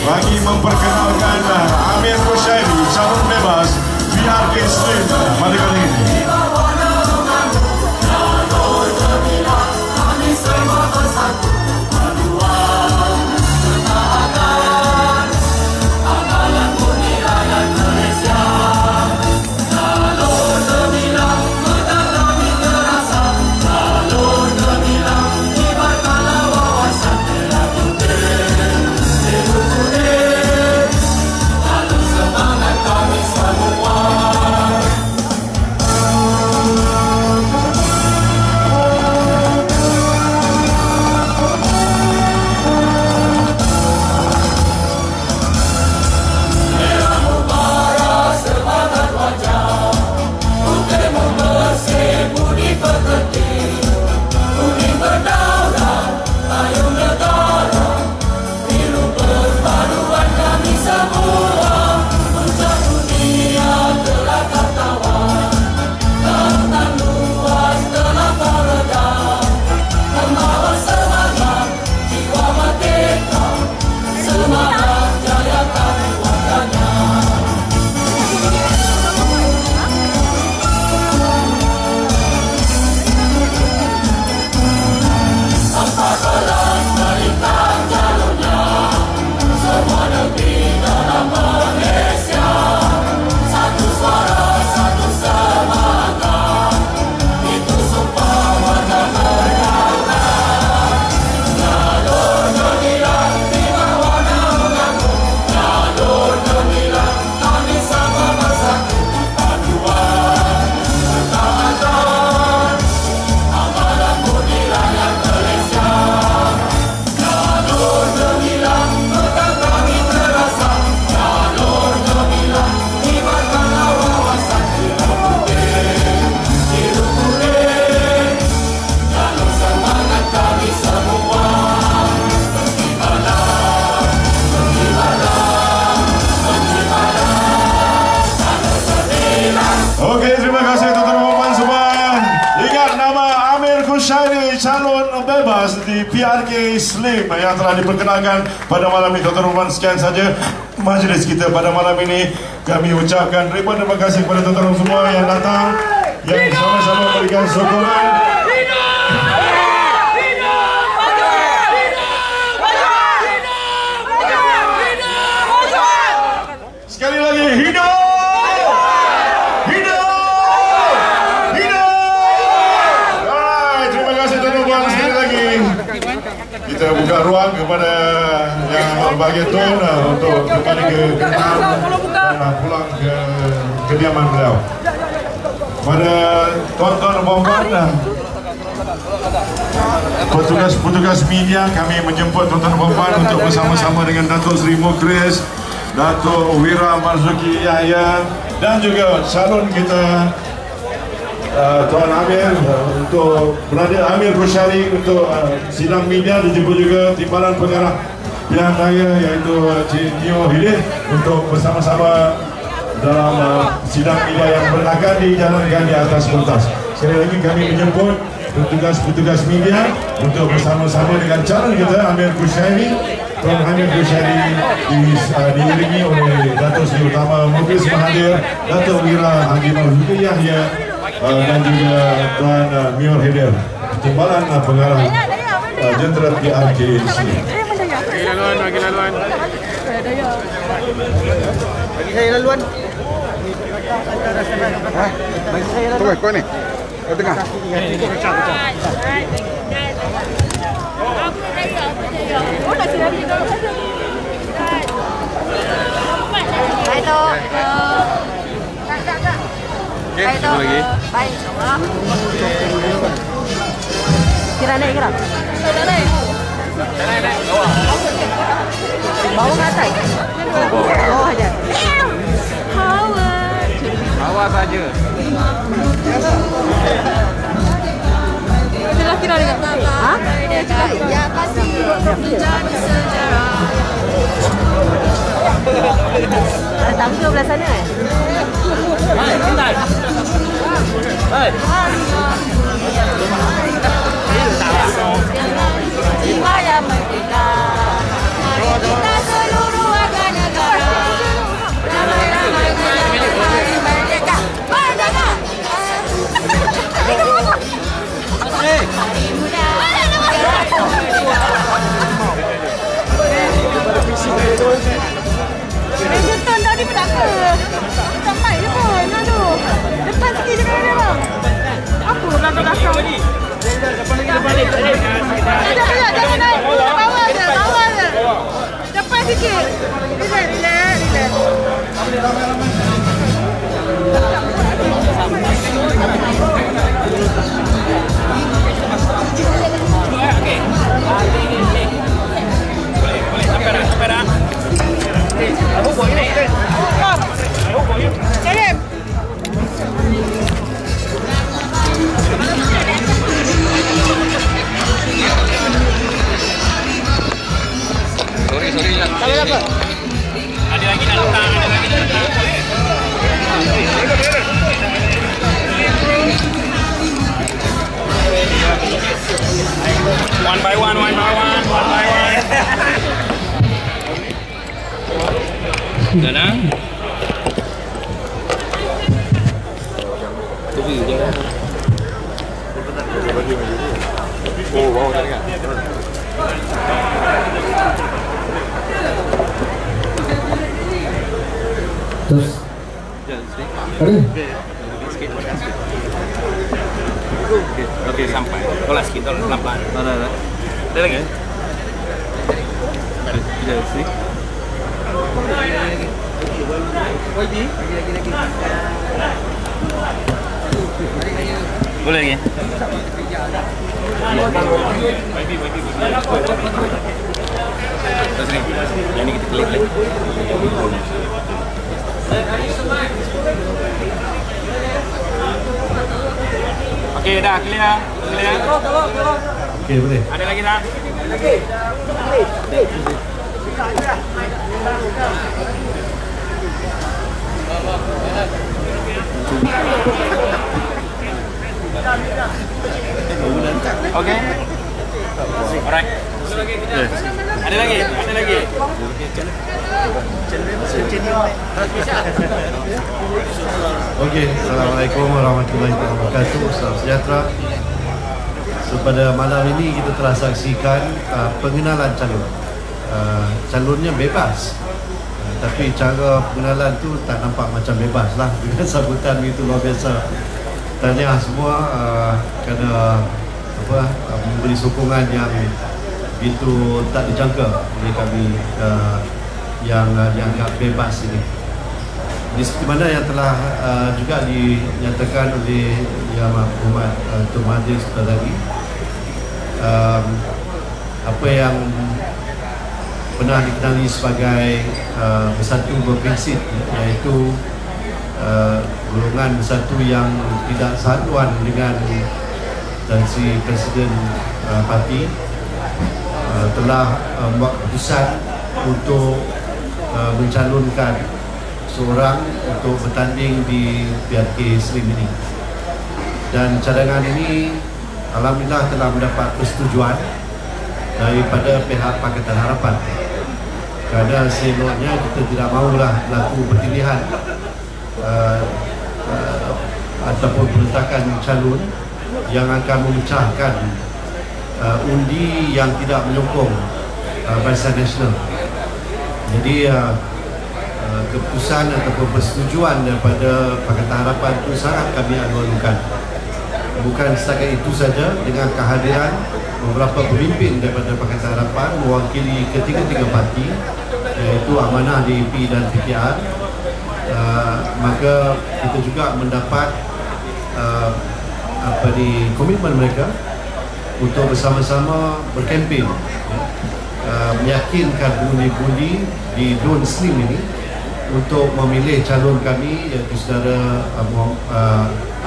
bagi memperkenalkan Amir Rushaidi. Mas di PRK Slim yang telah diperkenalkan pada malam ini. Tuan-tuan dan puan, sekian saja majlis kita pada malam ini. Kami ucapkan ribuan terima kasih kepada tuan-tuan semua yang datang, yang sama-sama memberikan sokongan. Sekali lagi, hidup! Kita buka ruang kepada yang berbahagia tuan untuk kembali ke dan pulang ke kediaman beliau. Pada tuan-tuan dan puan-puan, petugas media, kami menjemput tuan-tuan dan puan-puan untuk bersama-sama dengan Datuk Seri Mukhlis, Datuk Wira Marzuki Yahya dan juga calon kita Tuan Amir untuk berada Amir Rosyari untuk sidang media, dijemput juga Timbalan Pengarah Pilihan Raya iaitu Cik Nio Hidin untuk bersama-sama dalam sidang media yang akan dijalankan di atas pentas. Sekali lagi kami menjemput petugas-petugas media untuk bersama-sama dengan calon kita Amir Rosyari. Tuan Amir Rosyari diiringi oleh Datuk Seri Utama Mukhlis Mahathir, Datuk Wira Haji Marzuki Yahya dan juga Tuan Mior Haider, Timbalan Pengarah Jentera PRK di sini. Bagi laluan. Bagi saya laluan. Bagi saya laluan. Kau ni. Kau tengah. Oh, nak sini lagi. Hai tu. Okey, satu lagi. Baik. Kira naik kira. Tak naik. Bawah. Bawah ke atas? Bawah aja. Bawah saja. Sudah kira juga. Ha? Ya pasti menjadi sejarah. Ada tangga belah sana eh? Hai, bentar. Hai. Jiwa yang merdeka. Mari kita seluruh warga negara. Ramai-ramai menyambut merdeka. Merdeka. Hari muda. Jentun tadi pun tak ke. Sampai je pun. Aduh. Depan sikit je kan dia bang. Apa belakang-belakang ni? Jangan naik. Bawah je. Bawah je. Depan sikit. Relax. Boleh sampai dah. Aku buat ini. Salim. Sorry. Tak apa. Ada lagi nak datang. One by one. Dah. Tunggu je. Oh, wow, tadi kan. Terus. Okey, sampai. Tolak sikit, lambat. Ada. Ada lagi? Ada sih. Lagi. Boleh lagi? Terus ni, yang ni kita klik lagi. Okey, dah clear. Okey, boleh. Ada lagi tak? Lagi. Okey. Ada lagi. Okey, Assalamualaikum warahmatullahi wabarakatuh. Salam sejahtera. So, pada malam ini kita telah saksikan pengenalan calon. Calonnya bebas, tapi cara pengenalan tu tak nampak macam bebas lah. Dengan sambutan itu luar biasa. Tahniah semua kerana memberi sokongan yang itu tak dijangka oleh kami yang dianggap bebas ini. Di seperti mana yang telah juga dinyatakan oleh Yang Berhormat Tun Mahathir tadi, apa yang pernah dikenali sebagai bersatu berprinsip, iaitu golongan bersatu yang tidak sehaluan dengan si Presiden parti, telah membuat keputusan untuk mencalonkan seorang untuk bertanding di PRK Slim ini. Dan cadangan ini alhamdulillah telah mendapat persetujuan daripada pihak Pakatan Harapan. Kerana seloknya kita tidak mahulah berlaku pertilihan ataupun peletakan calon yang akan memecahkan undi yang tidak menyokong Barisan Nasional. Jadi keputusan ataupun persetujuan daripada Pakatan Harapan itu sangat kami anugerahkan. Bukan setakat itu saja, dengan kehadiran beberapa pemimpin daripada Pakatan Harapan mewakili ketiga-tiga parti, iaitu Amanah, DAP dan PKR, maka kita juga mendapat komitmen mereka untuk bersama-sama berkempen, meyakinkan pengundi-pengundi di Dun Slim ini untuk memilih calon kami, iaitu saudara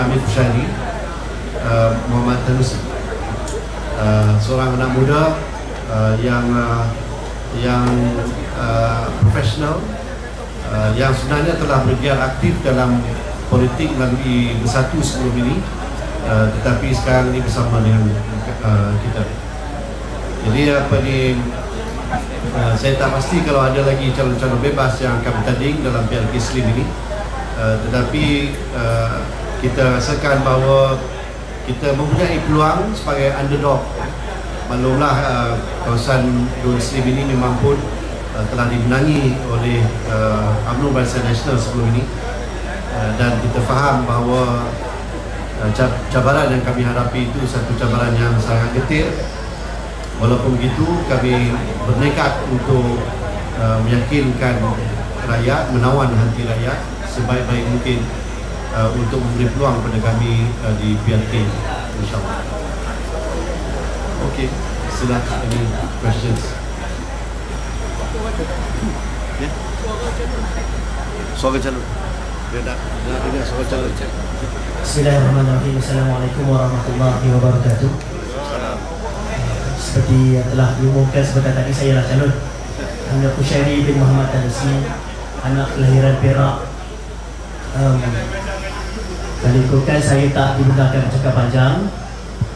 Amir Fushari Muhammad Tanusi, seorang anak muda yang profesional, yang sebenarnya telah bergiat aktif dalam politik melalui Bersatu sebelum ini, tetapi sekarang ini bersama dengan kita. Jadi saya tak pasti kalau ada lagi calon-calon bebas yang akan bertanding dalam PRK Slim ini, tetapi kita rasakan bahawa kita mempunyai peluang sebagai underdog. Maklumlah kawasan Dun Slim ini memang pun telah dimenangi oleh UMNO Barisan Nasional sebelum ini, dan kita faham bahawa cabaran yang kami hadapi itu satu cabaran yang sangat getir. Walaupun begitu, kami bernekat untuk meyakinkan rakyat, menawan hati rakyat sebaik-baik mungkin untuk memberi peluang kepada kami di PRK, insyaAllah. Okey, silakan any questions. Ya? Suara calon. Dia nak dengar suara calon. Bismillahirrahmanirrahim. Assalamualaikum warahmatullahi wabarakatuh. Seperti yang telah diumumkan sebentar tadi, saya adalah calon Amir Fushari bin Muhammad Tanusi, anak kelahiran Perak. Kalau ikutkan, saya tak digunakan bercakap panjang.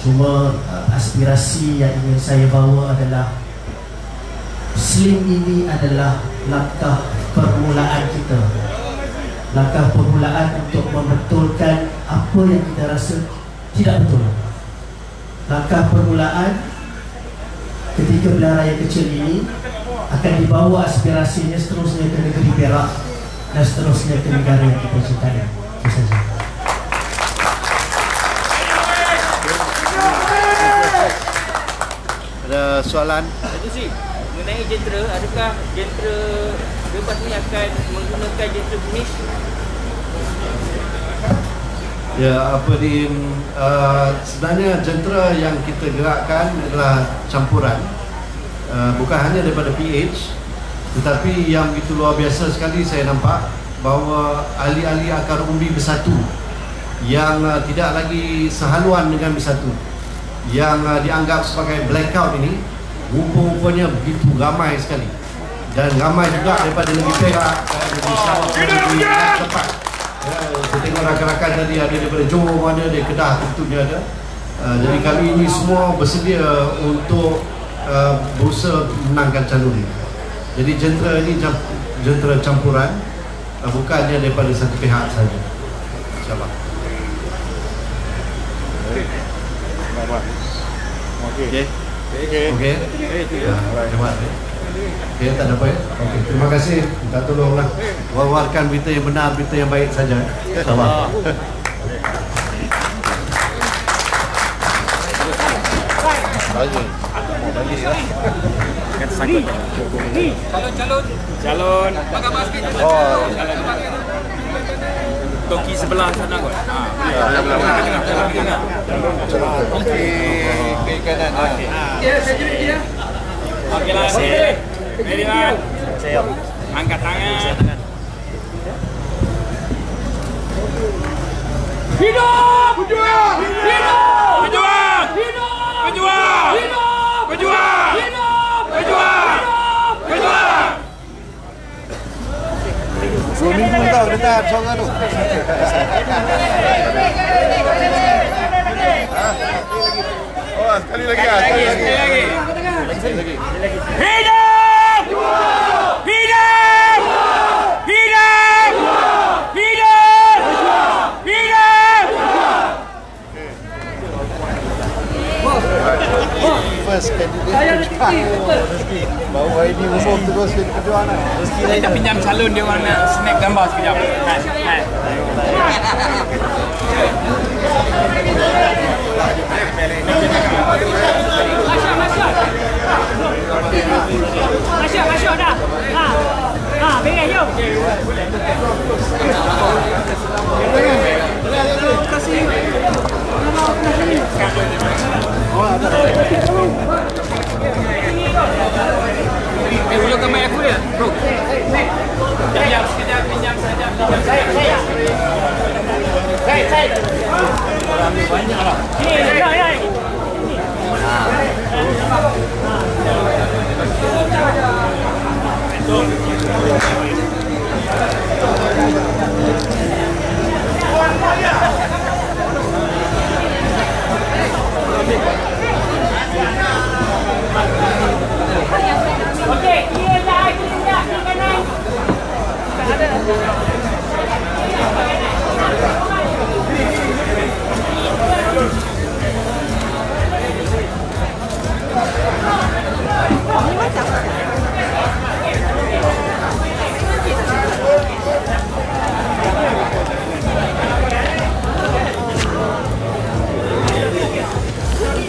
Cuma aspirasi yang ingin saya bawa adalah Slim ini adalah langkah permulaan kita, langkah permulaan untuk membetulkan apa yang kita rasa tidak betul. Langkah permulaan ketika pilihan raya kecil ini akan dibawa aspirasinya seterusnya ke negeri Perak dan seterusnya ke negara yang kita cintai. Itu saja. Ada soalan? Satu sih, mengenai jentera, adakah jentera bebas ini akan menggunakan jentera Bunis? Ya, sebenarnya jentera yang kita gerakkan adalah campuran, bukan hanya daripada PH, tetapi yang begitu luar biasa sekali saya nampak bahawa ahli-ahli akar umbi Bersatu yang tidak lagi sehaluan dengan Bersatu, yang dianggap sebagai blackout ini, rupa-rupanya begitu ramai sekali, dan ramai juga daripada negeri Perak, negeri Sabah, negeri tempat. Saya tengok rakan-rakan tadi ada daripada Johor, ada dari Kedah, tentunya ada. Jadi kami ini semua bersedia untuk berusaha menangkan calon. Jadi jentera ini jentera campuran, bukannya daripada satu pihak saja. InsyaAllah. Okey. Okey, tak ada apa ya? Okey, terima kasih. Minta tolonglah wawarkan berita yang benar, berita yang baik saja. InsyaAllah. Calon pakai basket. Toki sebelah sana kot. Okey kanan. Okey, saya jadi dia. Okeylah, ready lah. Angkat tangan. Hidup! Berjuang! Hidup! Berjuang! Hidup! Berjuang! Hidup! Berjuang! Hidup! Berjuang! Berjuang! Minggu tau dekat sorang tu. Oh, sekali lagi. Sekali lagi. Hidup! Hidup! Hidup! Hidup! Hidup! First candidate. Bawa ini umum terus jadi perjuangan. Saya tak pinjam calon dia orang nak snap gambar sekejap. Masya dah. Beres jom. Ulurkan mic aku dia, bro. Sekejap, pinjam saja. Saya. Banyak lah. Ya. Okey, dia dah di kanan. Tak ada.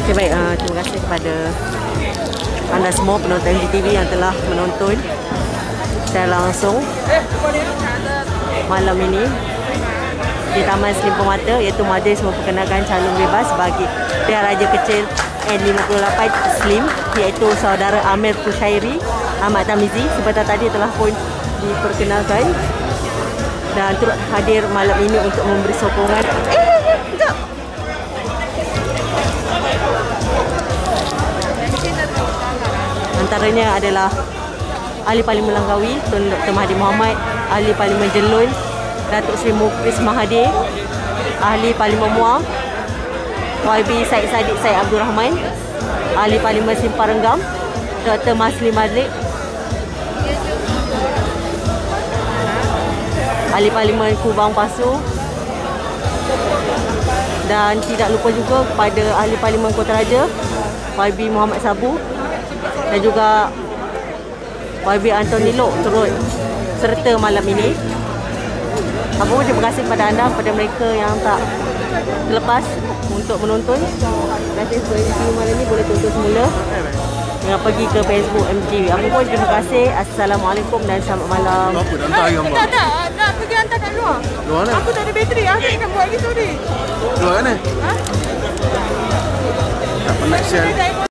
Okay, baik, terima kasih kepada anda semua penonton MGTV yang telah menonton secara langsung malam ini di Taman Selimpung Mata, iaitu majlis memperkenalkan calon bebas bagi pilihan raja kecil N58 Slim, iaitu saudara Amir Kushairi Ahmad Tamizi. Sebentar tadi telah pun diperkenalkan dan turut hadir malam ini untuk memberi sokongan. Sekejap. Antaranya adalah Ahli Parlimen Langkawi Tun Dr. Mahathir Mohamad, Ahli Parlimen Jelun Datuk Seri Mukris Mahathir, Ahli Parlimen Muar YB Syed Saddiq Syed Abdul Rahman, Ahli Parlimen Simpang Renggam Dr. Masli Madlik, Ahli Parlimen Kubang Pasu, dan tidak lupa juga kepada Ahli Parlimen Kota Raja YB Muhammad Sabu dan juga YB Anthony Lok turut serta malam ini. Apa pun terima kasih kepada anda, kepada mereka yang tak terlepas untuk menonton. Terima kasih kepada interview malam ini, boleh tonton semula dengan pergi ke Facebook MGTV. Apa pun terima kasih. Assalamualaikum dan selamat malam. Tak, nak pergi hantar kat luar. Luar mana? Aku tak ada bateri. Aku nak buat gitu ni. Luar mana? Ha? Tak pernah share.